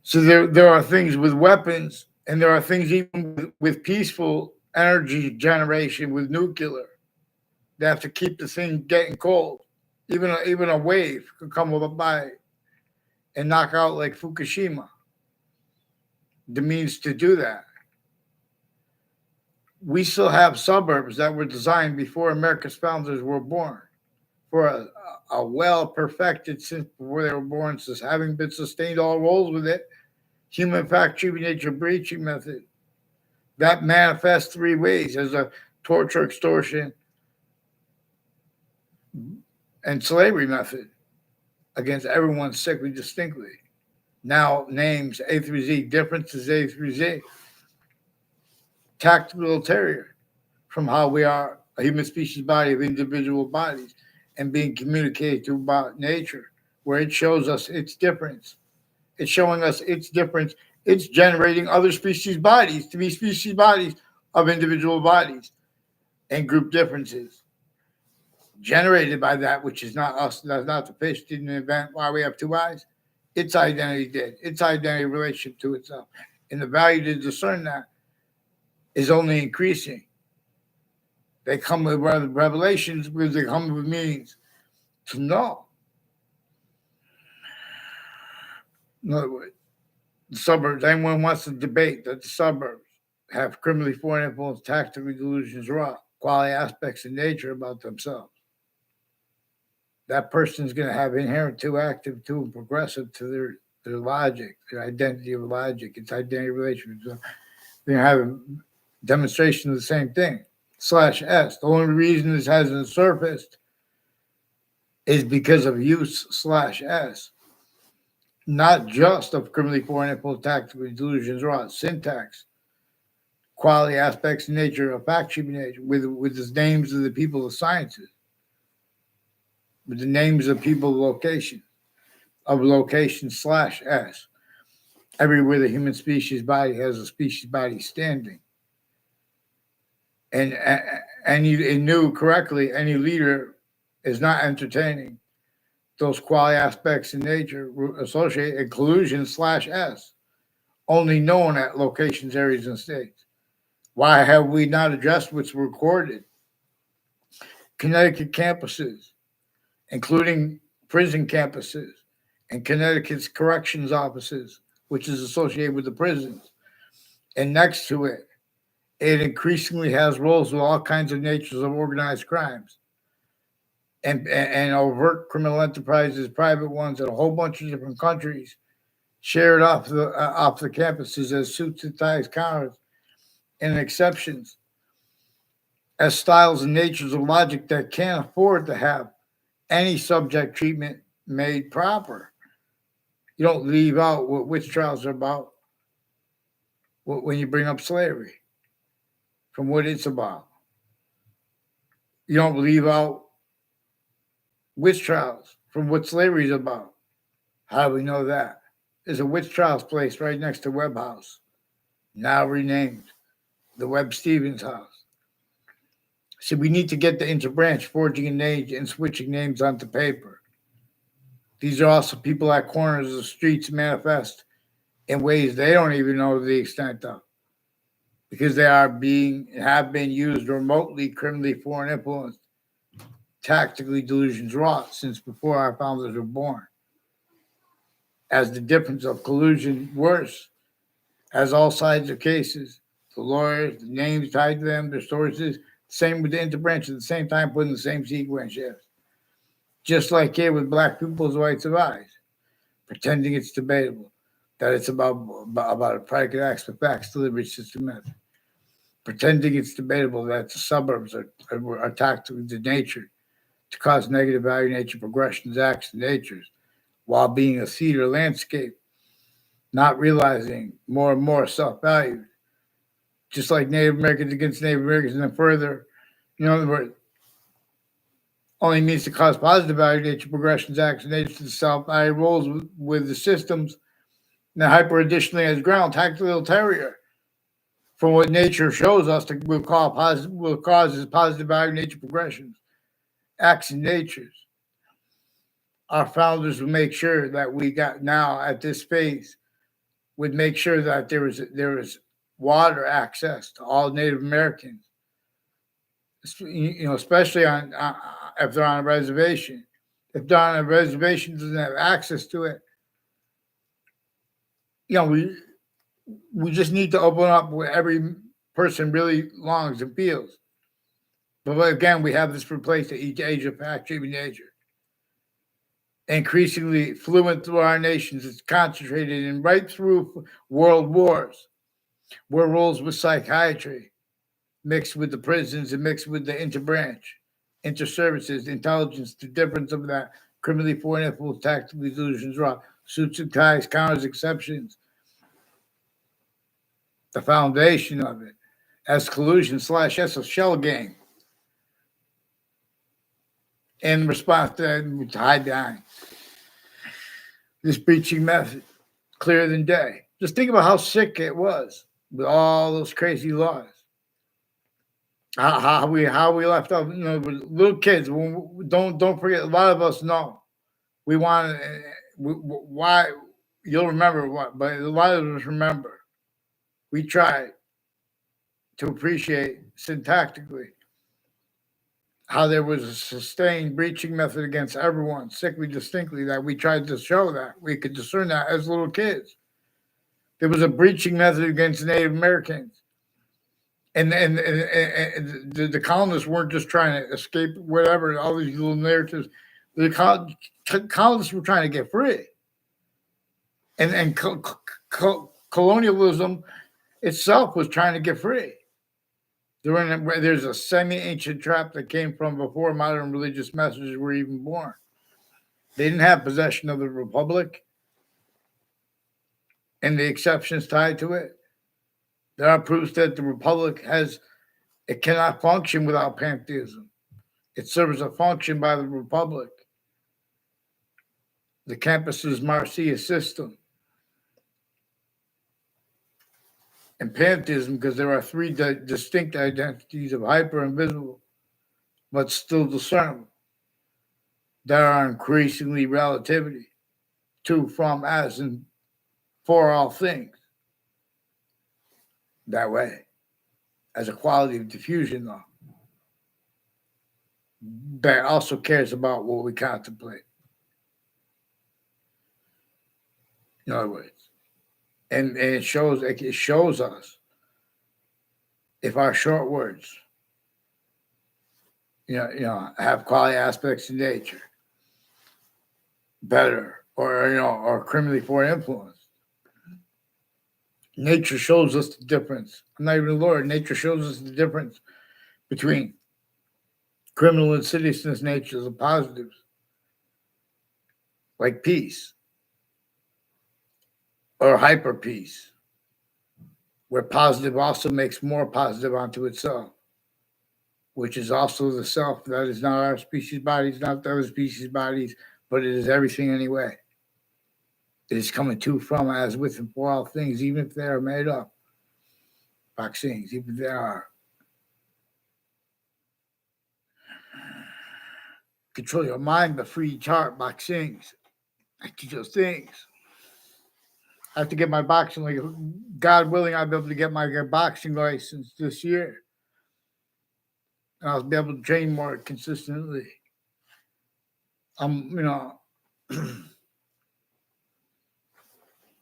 So there are things with weapons, and there are things even with peaceful energy generation with nuclear. They have to keep the thing getting cold. Even a wave could come by and knock out like Fukushima. The means to do that. We still have suburbs that were designed before America's founders were born for a well-perfected since before they were born, since having been sustained all roles with it, human fact, human nature breaching method. That manifests three ways as a torture, extortion, and slavery method against everyone sickly distinctly. Now names A through Z, differences A through Z. Tactical ulterior from how we are a human species body of individual bodies and being communicated to about nature, where it shows us its difference. It's showing us its difference. It's generating other species bodies to be species bodies of individual bodies and group differences generated by that, which is not us. That's not the fish didn't invent why we have two eyes. Its identity did. Its identity relationship to itself. And the value to discern that is only increasing. They come with revelations because they come with meanings to know. In other words, the suburbs, anyone wants to debate that the suburbs have criminally foreign influence, tactical delusions, raw quality aspects of nature about themselves. That person is going to have inherent too active, too progressive to their logic, their identity of logic, its identity relation. So they have a demonstration of the same thing. /S. The only reason this hasn't surfaced is because of use /S. Not just of criminally foreign influence, tactical delusions, raw syntax, quality aspects, nature of fact sheet nature, with the names of the people of sciences, with the names of people of location /S. Everywhere the human species body has a species body standing. And knew correctly, any leader is not entertaining those quality aspects in nature associated in collusion /S, only known at locations, areas, and states. Why have we not addressed what's recorded? Connecticut campuses, including prison campuses, and Connecticut's corrections offices, which is associated with the prisons. And next to it, it increasingly has roles with all kinds of natures of organized crimes and overt criminal enterprises, private ones, in a whole bunch of different countries, shared off the campuses as suits and ties, counters, and exceptions, as styles and natures of logic that can't afford to have any subject treatment made proper. You don't leave out what witch trials are about when you bring up slavery, from what it's about. You don't leave out witch trials from what slavery is about. How do we know that? There's a witch trials place right next to Webb House, now renamed the Webb Stevens House. So we need to get the interbranch forging a name and switching names onto paper. These are also people at corners of the streets manifest in ways they don't even know the extent of, because they have been used remotely, criminally foreign influenced, tactically delusions wrought since before our founders were born. As the difference of collusion worse, as all sides of cases, the lawyers, the names tied to them, their sources, same with the interbranch at the same time, putting the same sequence shifts. Just like here with black people's rights of eyes, pretending it's debatable, that it's about a predicate acts of facts delivery system method. Pretending it's debatable that the suburbs are tactically denatured to cause negative value nature progressions, acts, and natures, while being a theater landscape, not realizing more and more self-valued, just like Native Americans against Native Americans, and then further, in other words, only means to cause positive value nature progressions, acts, and natures to the self-value roles with the systems, and the hyper additionally as ground, tactile terrier. From what nature shows us, will cause as positive value nature progressions, acts, and natures. Our founders would make sure that we got now at this phase would make sure that there was water access to all Native Americans, especially on if they're on a reservation. If they're on a reservation, doesn't have access to it. We just need to open up where every person really longs and feels. But again, we have this replaced at each age of fact, human nature. Increasingly fluent through our nations, it's concentrated in right through world wars, where roles with psychiatry, mixed with the prisons and mixed with the interbranch, interservices, intelligence, the difference of that, criminally foreign influence, tactical delusions, raw, suits and ties, counters, exceptions. The foundation of it as collusion /S, a shell game. In response to that, to hide behind this breaching method, clearer than day. Just think about how sick it was with all those crazy laws. How we left off, with little kids. Don't forget. A lot of us know we want why. You'll remember what, but a lot of us remember. We tried to appreciate syntactically how there was a sustained breaching method against everyone, sickly distinctly, that we tried to show that we could discern that as little kids. There was a breaching method against Native Americans. And the colonists weren't just trying to escape whatever, all these little narratives. The colonists were trying to get free. And colonialism itself was trying to get free. There's a semi-ancient trap that came from before modern religious messages were even born. They didn't have possession of the republic and the exceptions tied to it. There are proofs that the republic cannot function without pantheism. It serves a function by the republic. The campus's Marcia system and pantheism, because there are three distinct identities of hyper and visible, but still discernible, that are increasingly relativity to, from, as, and for all things. That way, as a quality of diffusion, though, that also cares about what we contemplate. In other words, and it shows us if our short words, have quality aspects in nature, better or criminally for influence. Nature shows us the difference. I'm not even a lawyer. Nature shows us the difference between criminal insidiousness natures and positives, like peace or hyper peace, where positive also makes more positive onto itself, which is also the self that is not our species bodies, not the other species bodies, but it is everything anyway. It is coming to, from, as, with, and for all things, even if they are made up. Vaccines, even if they are. Control your mind, but free each heart. Vaccines. I teach those things. I have to get my boxing, like God willing, I'll be able to get my boxing license this year. And I'll be able to train more consistently.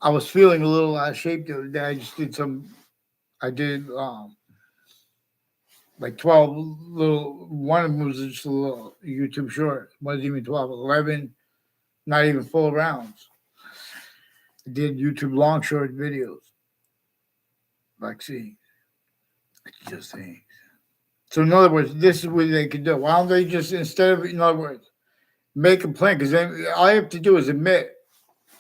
I was feeling a little out of shape the other day. I did like 12 little, one of them was just a little YouTube short. It wasn't even 12, 11, not even full rounds. I did YouTube long short videos. Vaccine. Just things. So in other words, this is what they could do. Why don't they just, instead of, in other words, make a plan? Because then all you have to do is admit.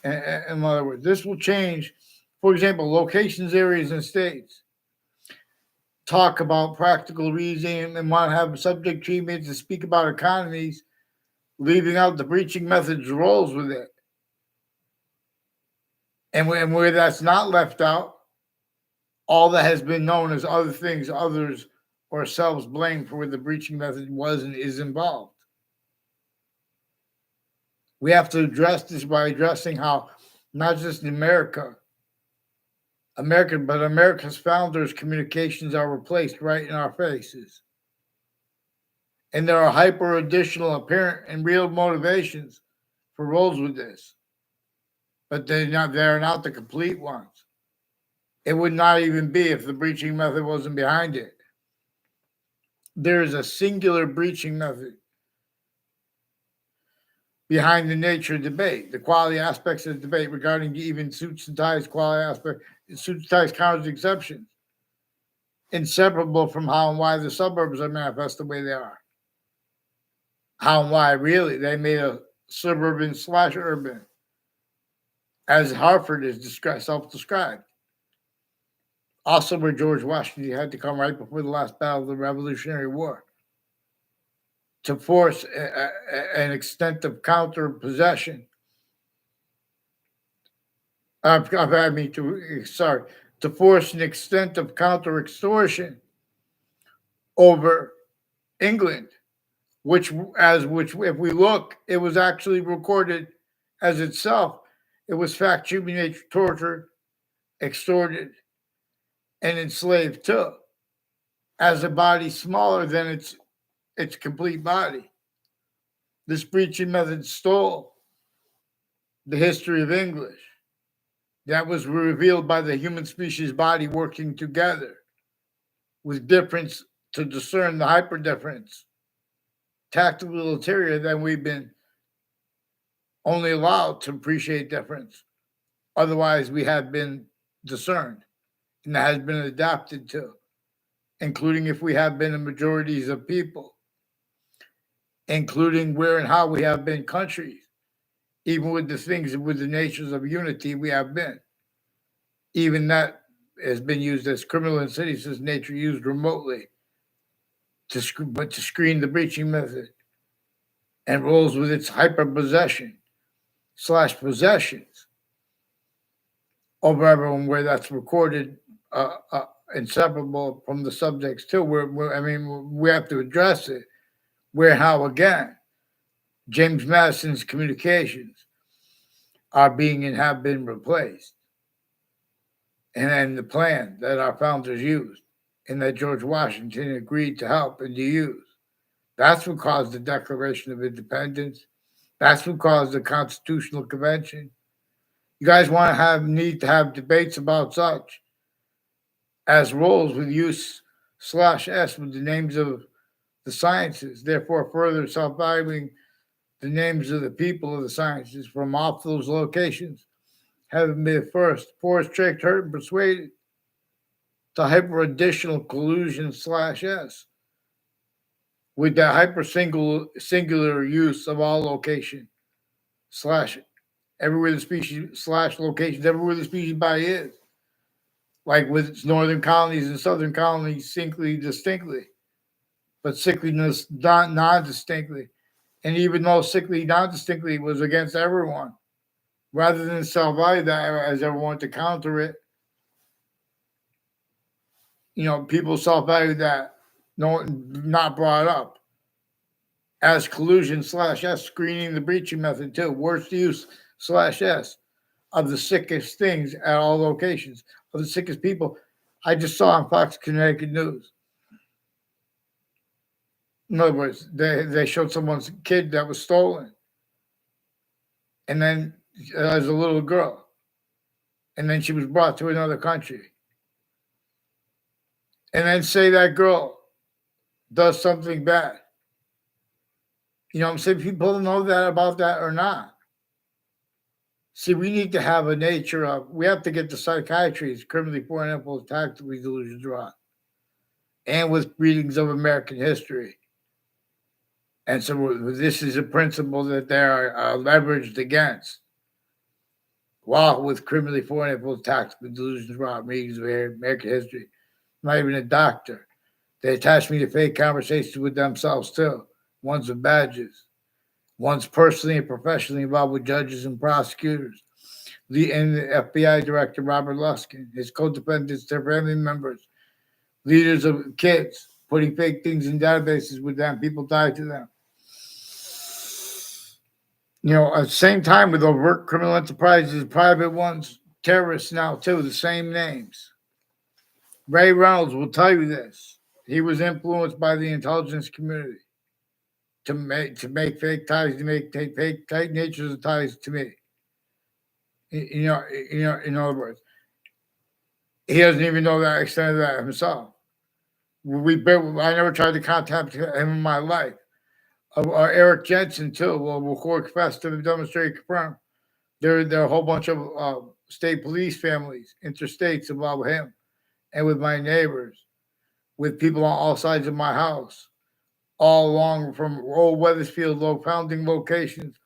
In other words, this will change, for example, locations, areas, and states. Talk about practical reasoning and want to have subject treatments and speak about economies, leaving out the breaching methods roles with it. And where that's not left out, all that has been known as other things, others or selves blamed for where the breaching method was and is involved. We have to address this by addressing how not just in America, but America's founders' communications are replaced right in our faces. And there are hyper additional apparent and real motivations for roles with this. But they're not the complete ones. It would not even be if the breaching method wasn't behind it. There is a singular breaching method behind the nature of debate, the quality aspects of the debate regarding even suits and ties, quality aspect, suits, ties, counters, exceptions, inseparable from how and why the suburbs are manifest the way they are. How and why, really, they made a suburban / urban, as Hartford is self-described. Also, where George Washington had to come right before the last battle of the Revolutionary War to force an extent of counter possession. To force an extent of counter extortion over England, which if we look, it was actually recorded as itself. It was fact, humiliated, tortured, extorted, and enslaved too, as a body smaller than its complete body. This breaching method stole the history of English that was revealed by the human species body working together with difference to discern the hyperdifference, tactical ulterior, than we've been only allowed to appreciate difference Otherwise, we have been discerned and that has been adapted to, including if we have been in majorities of people, including where and how we have been countries, even with the things, with the natures of unity we have been. Even that has been used as criminal in cities as nature used remotely to screen the breaching method and rolls with its hyper possession slash possessions over everyone where that's recorded inseparable from the subjects too. I mean, we have to address it. Where, how, again, James Madison's communications are being and have been replaced. And then the plan that our founders used and that George Washington agreed to help and to use. That's what caused the Declaration of Independence. That's what caused the Constitutional Convention. You guys want to need to have debates about such as roles with use /s with the names of the sciences, therefore further self-valuing the names of the people of the sciences from off those locations, having been first forced, tricked, hurt, and persuaded to hyper additional collusion /s with that hyper singular use of all location slash everywhere the species / locations everywhere the species body is, like with its northern colonies and southern colonies distinctly, but sickliness non-distinctly. And even though sickly non-distinctly was against everyone, rather than self-value that as everyone to counter it, people self-value that not brought up as collusion /s, screening the breaching method too, worst use /s of the sickest things at all locations, of the sickest people. I just saw on Fox Connecticut News. In other words, they showed someone's kid that was stolen. And then as a little girl. And then she was brought to another country. And then say that girl does something bad. I'm saying? People don't know that about that or not. See, we need to have a nature of, we have to get the psychiatry's criminally foreign impulse tactically delusions right. And with readings of American history. And so this is a principle that they are leveraged against. While with criminally foreign influence, tactical delusions, raw readings of American history. I'm not even a doctor. They attach me to fake conversations with themselves too. One's with badges. One's personally and professionally involved with judges and prosecutors. The FBI director, Robert Luskin, his co-defendants, their family members, leaders of kids, putting fake things in databases with them, people tied to them. At the same time with overt criminal enterprises, private ones, terrorists now too, the same names. Ray Reynolds will tell you this. He was influenced by the intelligence community to make fake ties, to make fake tight natures of ties to me. In other words, he doesn't even know that extent of that himself. I never tried to contact him in my life. Eric Jensen too will record, confess to demonstrate, confirm. There are a whole bunch of state police families, interstates involved with him and with my neighbors, with people on all sides of my house, all along from old Weathersfield founding locations,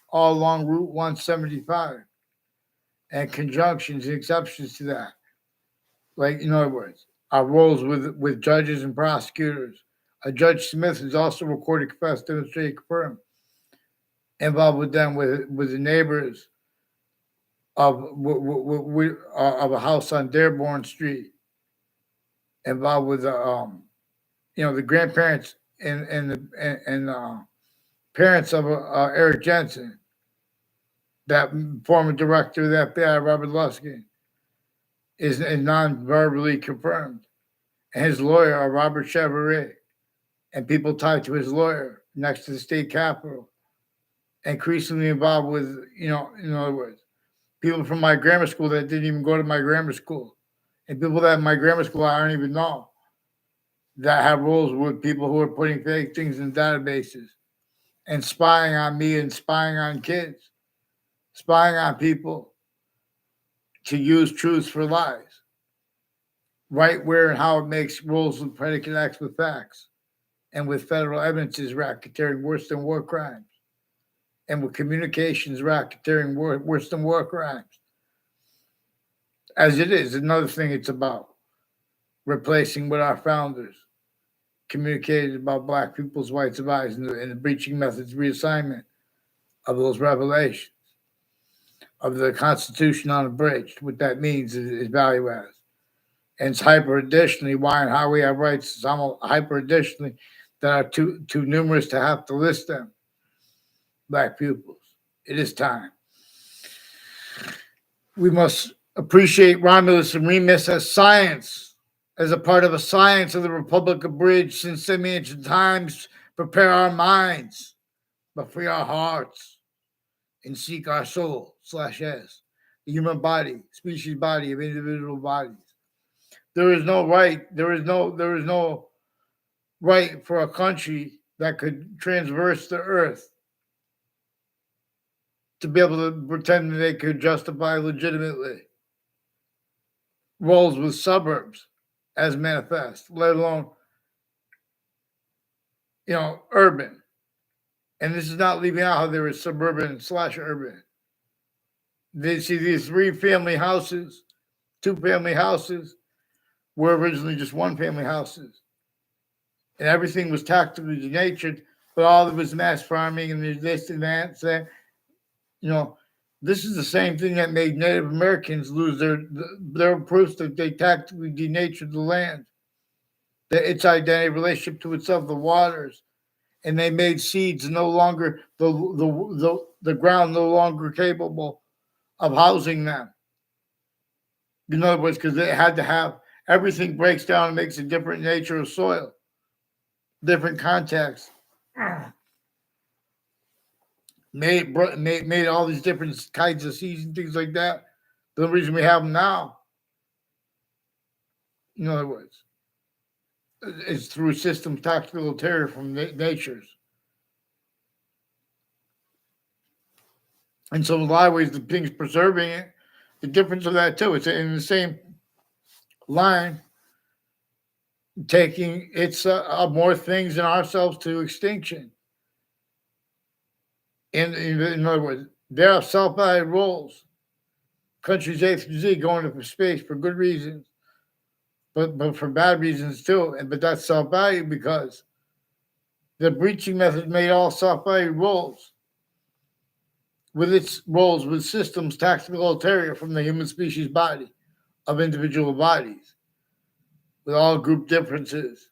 all along Route 175, and conjunctions and exceptions to that. Like, in other words, our roles with judges and prosecutors. Judge Smith is also recorded, confessed, demonstrated, confirmed, involved with them with the neighbors of a house on Dearborn Street, involved with the grandparents and the parents of Eric Jensen, that former director of the FBI, Robert Luskin, is non-verbally confirmed, and his lawyer, Robert Chevrolet, and people tied to his lawyer next to the state capitol, increasingly involved with, in other words, people from my grammar school that didn't even go to my grammar school, and people that in my grammar school I don't even know, that have roles with people who are putting fake things in databases and spying on me and spying on kids, spying on people to use truths for lies, right where and how it makes rules with predicate acts with facts, and with federal evidences racketeering worse than war crimes, and with communications racketeering worse than war crimes. As it is, another thing it's about replacing what our founders communicated about black people's rights of eyes and the breaching methods reassignment of those revelations of the Constitution unabridged. What that means is value adds. And it's hyper additionally why and how we have rights. It's almost hyper additionally that are too numerous to have to list them. Black pupils. It is time. We must appreciate Romulus and Remus as science, as a part of a science of the Republic abridged since semi-ancient times. Prepare our minds, but free our hearts, and seek our soul /s, the human body, species body of individual bodies. There is no right. There is no right for a country that could transverse the earth to be able to pretend that they could justify legitimately roles with suburbs as manifest, let alone, urban. And this is not leaving out how there is suburban /urban. They see these 3-family houses, 2-family houses were originally just 1-family houses. And everything was tactically denatured, but all of it was mass farming and there's this and that. This is the same thing that made Native Americans lose their proofs that they tactically denatured the land, that its identity, relationship to itself, the waters, and they made seeds no longer the ground no longer capable of housing them. In other words, because they had to have everything breaks down and makes a different nature of soil, different context. Made all these different kinds of seeds and things like that. The reason we have them now, in other words, is through systems tactical terror from natures. And so in a lot of ways, the thing's preserving it. The difference of that too, it's in the same line, taking more things than ourselves to extinction. In other words, there are self-valued roles. Countries A through Z going into space for good reasons, but for bad reasons too. But that's self-valued because the breaching method made all self-valued roles with its roles with systems tactical ulterior from the human species body of individual bodies with all group differences,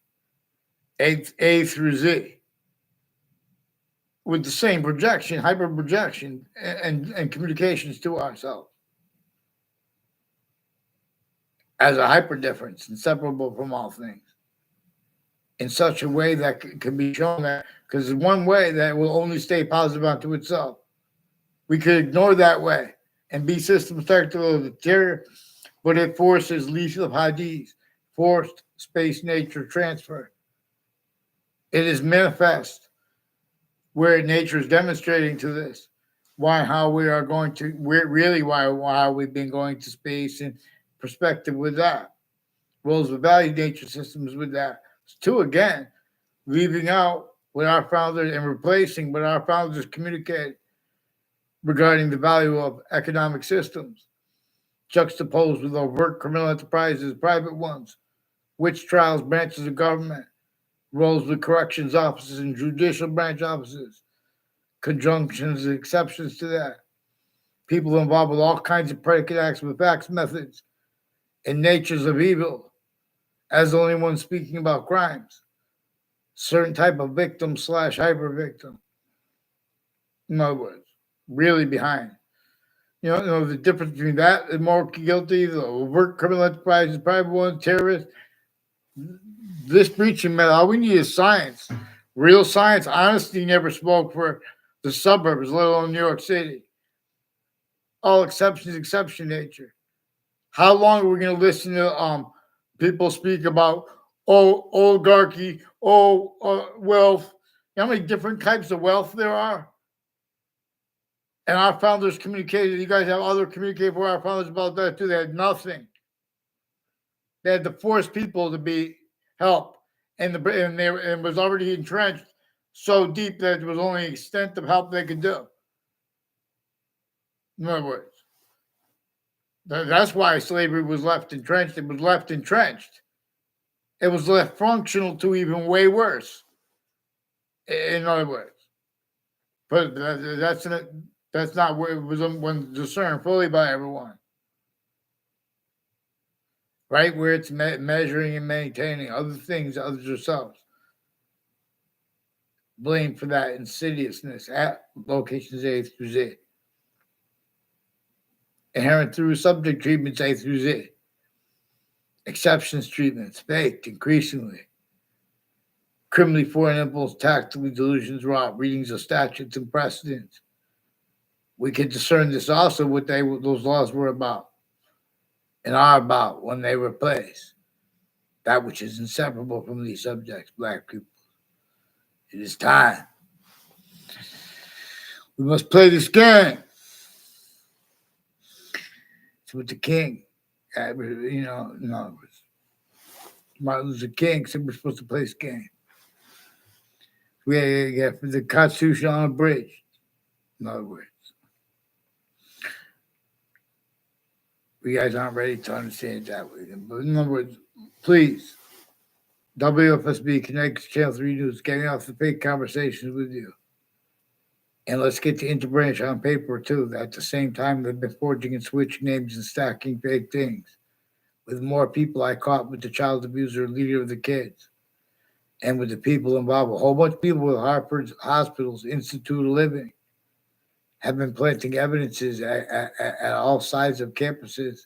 A through Z, with the same projection, hyper projection, and communications to ourselves as a hyper difference, inseparable from all things, in such a way that can be shown that, because there's one way that will only stay positive unto itself. We could ignore that way and be systems tactical ulterior, but it forces lethal hadiths, forced space nature transfer. It is manifest where nature is demonstrating to this how we are going to, why we've been going to space and perspective with that. Roles of value nature systems with that. Two, again, leaving out what our founders and replacing what our founders communicated regarding the value of economic systems, juxtaposed with overt criminal enterprises, private ones, witch trials, branches of government, roles with corrections officers and judicial branch officers, conjunctions and exceptions to that, people involved with all kinds of predicate acts with facts, methods, and natures of evil, as the only one speaking about crimes, certain type of victim / hyper victim. In other words, really behind. The difference between that and more guilty, the overt criminal enterprises, private ones, terrorists. This breaching method, all we need is science. Real science. Honesty never spoke for the suburbs, let alone New York City. All exceptions, exception nature. How long are we going to listen to people speak about oligarchy, wealth? You know how many different types of wealth there are? And our founders communicated. You guys have other communicated with our founders about that too. They had nothing. They had to force people to be help, and it was already entrenched so deep that it was only extent of help they could do. In other words, that's why slavery was left entrenched. It was left entrenched. It was left functional to even way worse. In other words, but that's not where it was discerned fully by everyone. Right where it's measuring and maintaining other things, others yourselves. Blame for that insidiousness at locations A through Z. Inherent through subject treatments A through Z. Exceptions treatments, faked increasingly. Criminally foreign impulse, tactically delusions wrought, readings of statutes and precedents. We can discern this also what those laws were about and are about when they were placed. That which is inseparable from these subjects, black people. It is time. We must play this game. It's with the king. In other words, Martin Luther King said we're supposed to play this game. We got the Constitution on a bridge. In other words, we guys aren't ready to understand it that way. But in other words, please, WFSB, Connect Channel 3 News, getting off the fake conversations with you. And let's get the interbranch on paper, too. At the same time, they've been forging and switching names and stacking fake things. With more people I caught with the child abuser, leader of the kids, and with the people involved. A whole bunch of people with Hartford's Hospital's Institute of Living have been planting evidences at all sides of campuses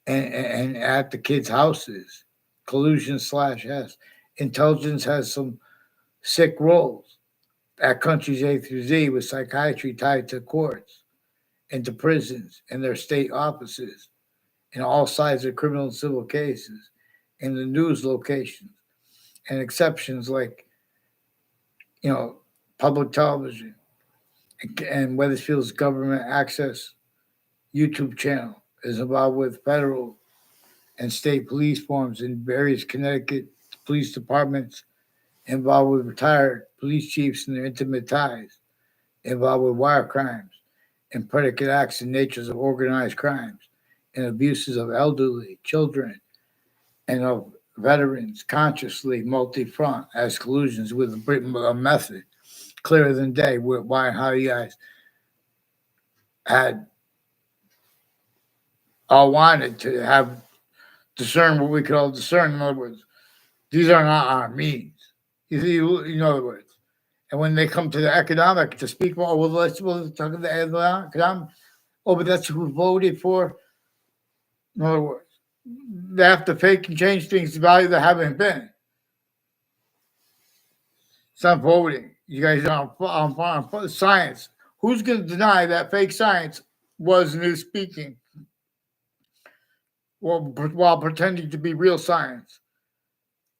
and at the kids' houses. Collusion/S. Intelligence has some sick roles at countries A through Z with psychiatry tied to courts and to prisons and their state offices and all sides of criminal and civil cases and the news locations and exceptions like, public television and Weathersfield's government access YouTube channel is involved with federal and state police forms in various Connecticut police departments, involved with retired police chiefs and their intimate ties, involved with wire crimes and predicate acts and natures of organized crimes and abuses of elderly, children, and of veterans consciously multi-front as collusions with a method clearer than day. Why and how you guys had all wanted to have discern what we could all discern. In other words, these are not our means. In other words, and when they come to the economic to speak about, let's talk about the economic. Oh, but that's who voted for. In other words, they have to fake and change things to value that haven't been. It's not voting. You guys are on science. Who's going to deny that fake science was new speaking while pretending to be real science?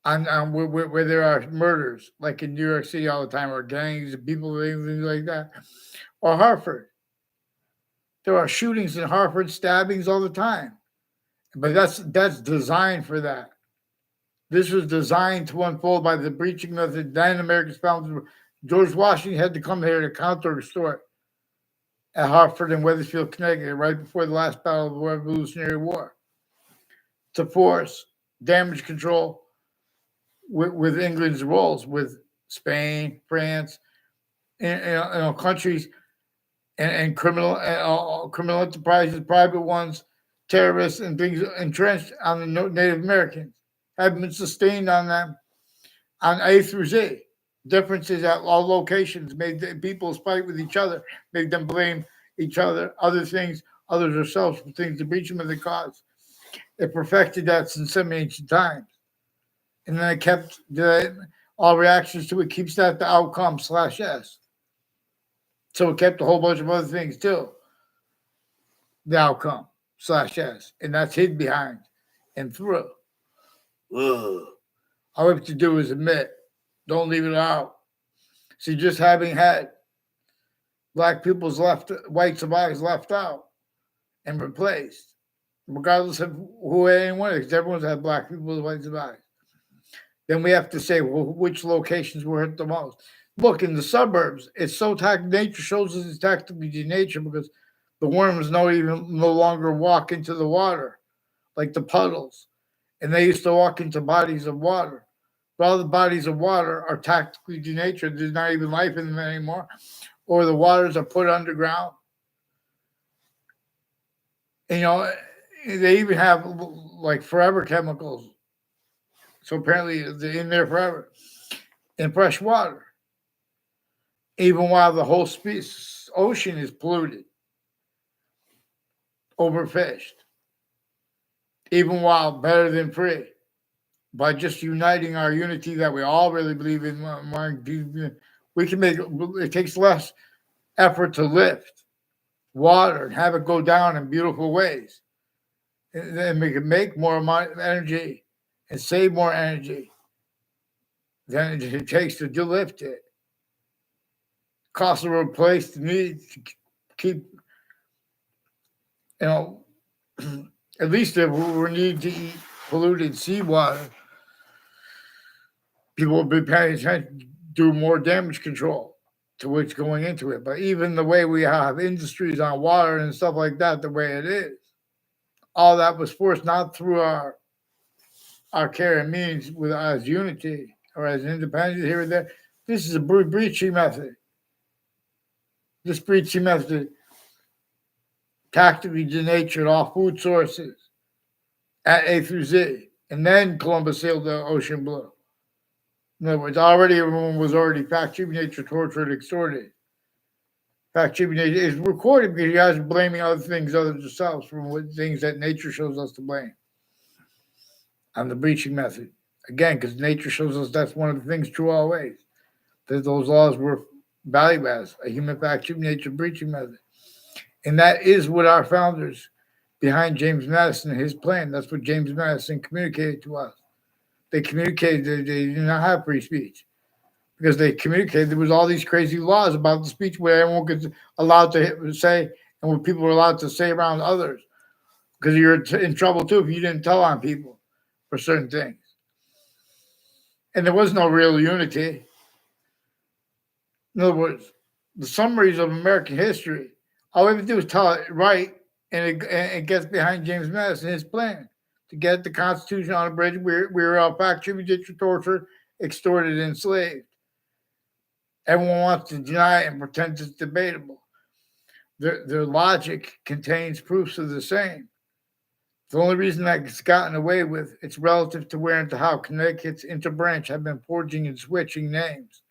On where there are murders, like in New York City all the time, or gangs of people, things like that, or Hartford. There are shootings in Hartford, stabbings all the time, but that's designed for that. This was designed to unfold by the breaching method. 9 Americans found George Washington had to come here to counter restore it at Hartford and Weathersfield, Connecticut, right before the last battle of the Revolutionary War, to force damage control with England's roles, with Spain, France, and countries, and criminal enterprises, private ones, terrorists, and things entrenched on the Native Americans have been sustained on them on A through Z. Differences at all locations made the people fight with each other, made them blame each other, other things, others themselves for things, the breach of the cause. It perfected that since some ancient times. And then it kept all reactions to it, keeps that the outcome/S. So it kept a whole bunch of other things too. The outcome/S. And that's hid behind and through. Ugh. All we have to do is admit. Don't leave it out. See, just having had Black people's white survivors left out and replaced, regardless of who anyone is, because everyone's had black people as white survivors. Then we have to say, well, which locations were hit the most? Look, in the suburbs, it's so nature shows us it's tactically denatured because the worms no longer walk into the water like the puddles, and they used to walk into bodies of water. But all the bodies of water are tactically denatured. There's not even life in them anymore, or the waters are put underground. And, they even have like forever chemicals. So apparently they're in there forever in fresh water, even while the whole ocean is polluted, overfished, even while better than free. By just uniting our unity that we all really believe in, we can make it takes less effort to lift water and have it go down in beautiful ways. And then we can make more energy and save more energy than it takes to lift it. Cost of replace the need to keep, at least if we need to eat polluted seawater, people will be paying attention to do more damage control to what's going into it. But even the way we have industries on water and stuff like that, the way it is, all that was forced not through our care and means with as unity or as independence here and there. This is a breaching method. This breaching method tactically denatured all food sources at A through Z. And then Columbus sailed the ocean blue. In other words, everyone was already fact-cheaping nature, tortured, extorted. Fact-cheaping nature is recorded because you guys are blaming other things other than yourselves from things that nature shows us to blame on the breaching method. Again, because nature shows us that's one of the things true always. That those laws were valued as a human fact-cheaping nature breaching method. And that is what our founders behind James Madison and his plan, that's what James Madison communicated to us. They communicated that they did not have free speech because they communicated there was all these crazy laws about the speech where everyone was allowed to say and what people were allowed to say around others because you're in trouble too if you didn't tell on people for certain things. And there was no real unity. In other words, the summaries of American history, all we have to do is tell it right, and it gets behind James Madison, his plan to get the Constitution on a bridge. We're all fact-cheaping, tortured, extorted, and enslaved. Everyone wants to deny it and pretend it's debatable. Their logic contains proofs of the same. The only reason that it's gotten away with, it's relative to where and to how Connecticut's interbranch have been forging and switching names.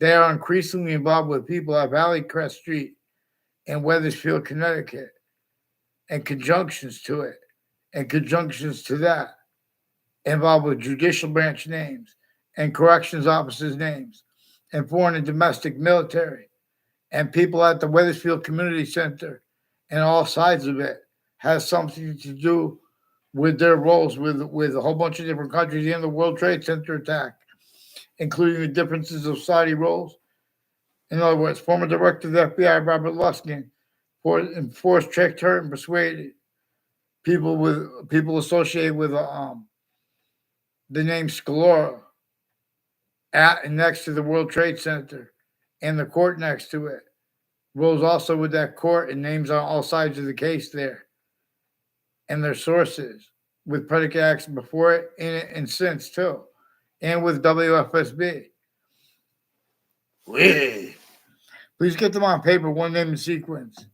They are increasingly involved with people at Valley Crest Street and Wethersfield, Connecticut, and conjunctions to it, and conjunctions to that, involved with judicial branch names and corrections officers' names, and foreign and domestic military, and people at the Wethersfield Community Center, and all sides of it has something to do with their roles with a whole bunch of different countries in the World Trade Center attack, including the differences of Saudi roles. In other words, former director of the FBI, Robert Luskin, forced, tricked, hurt, and persuaded people associated with the name Scalora at and next to the World Trade Center and the court next to it. Rose also with that court and names on all sides of the case there and their sources with predicate acts before it, in it, and since too, and with WFSB. Please get them on paper, one name and sequence.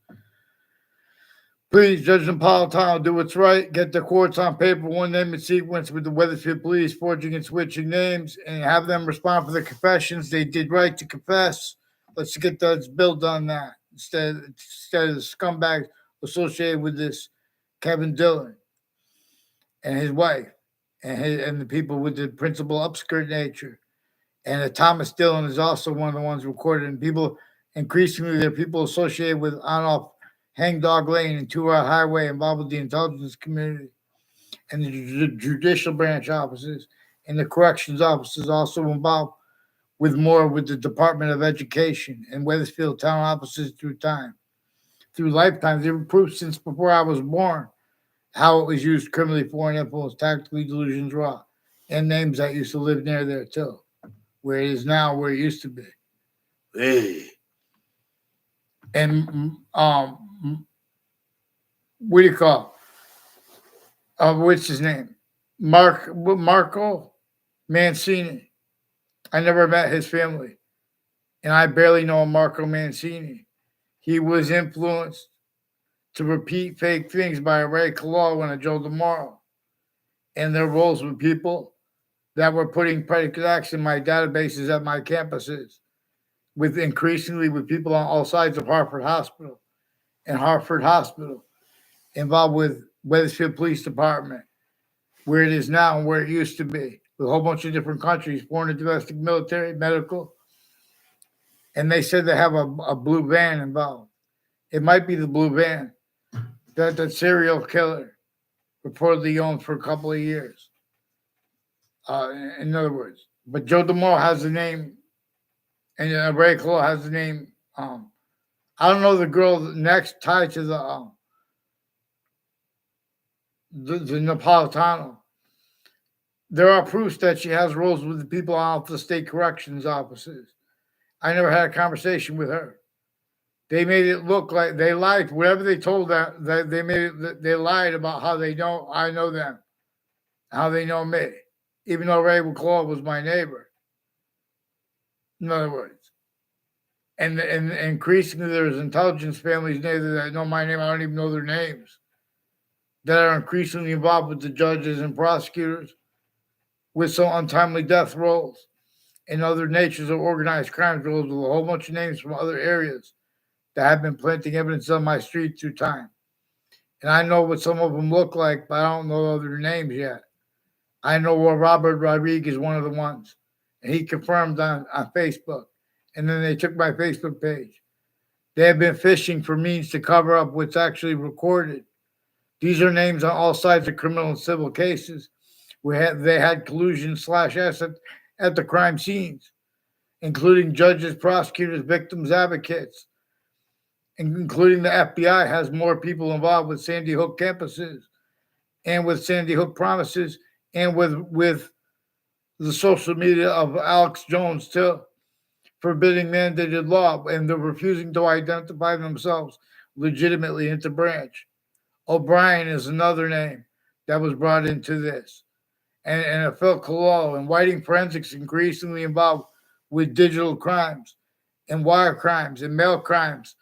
Please, Judge Napolitano, do what's right. Get the courts on paper, one name and sequence with the Wethersfield Police forging and switching names and have them respond for the confessions. They did right to confess. Let's get that build on that instead of the scumbags associated with this Kevin Dillon and his wife and the people with the principal upskirt nature. And Thomas Dillon is also one of the ones recorded. And people, increasingly, there are people associated with on-off Hangdog Lane and 2-Hour Highway involved with the intelligence community and the judicial branch offices and the corrections officers also involved with more with the Department of Education and Wethersfield town offices through lifetimes, even proof since before I was born, how it was used criminally, foreign influence, tactically, delusions, raw, and names that used to live near there too, where it is now, where it used to be. Hey. And what do you call? What's his name? Marco Mancini. I never met his family, and I barely know Marco Mancini. He was influenced to repeat fake things by a Ray Collo and a Joe DeMauro, and their roles with people that were putting predicate acts in my databases at my campuses, with increasingly with people on all sides of Hartford Hospital involved with Wethersfield Police Department, where it is now and where it used to be, with a whole bunch of different countries, foreign and domestic, military, medical, and they said they have a blue van involved. It might be the blue van that the serial killer reportedly owned for a couple of years. In other words, but Joe DeMauro has the name, and Ray Collo has the name. I don't know the girl next tied to the Napolitano. There are proofs that she has roles with the people out of the state corrections offices. I never had a conversation with her. They made it look like they lied. Whatever they told that they made it, they lied about how they know I know them, how they know me, even though Ray Collo was my neighbor. In other words, and increasingly there's intelligence families near that know my name. I don't even know their names. That are increasingly involved with the judges and prosecutors with some untimely death rolls and other natures of organized crime rolls with a whole bunch of names from other areas that have been planting evidence on my street through time. And I know what some of them look like, but I don't know their names yet. I know Robert Rodriguez is one of the ones, and he confirmed on Facebook. And then they took my Facebook page. They have been fishing for means to cover up what's actually recorded. These are names on all sides of criminal and civil cases where they had collusion / asset at the crime scenes, including judges, prosecutors, victims, advocates, including the FBI has more people involved with Sandy Hook campuses and with Sandy Hook promises and with the social media of Alex Jones too, forbidding mandated law, and they're refusing to identify themselves legitimately into branch. O'Brien is another name that was brought into this. And Phil Collo and Whiting Forensics increasingly involved with digital crimes and wire crimes and mail crimes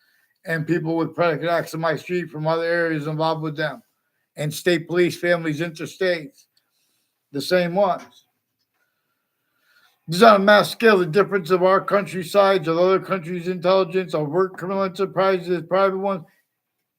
and people with predicate acts on my street from other areas involved with them. And state police, families, interstates, the same ones. This is on a mass scale, the difference of our country's sides of other countries' intelligence, overt criminal enterprises, private ones,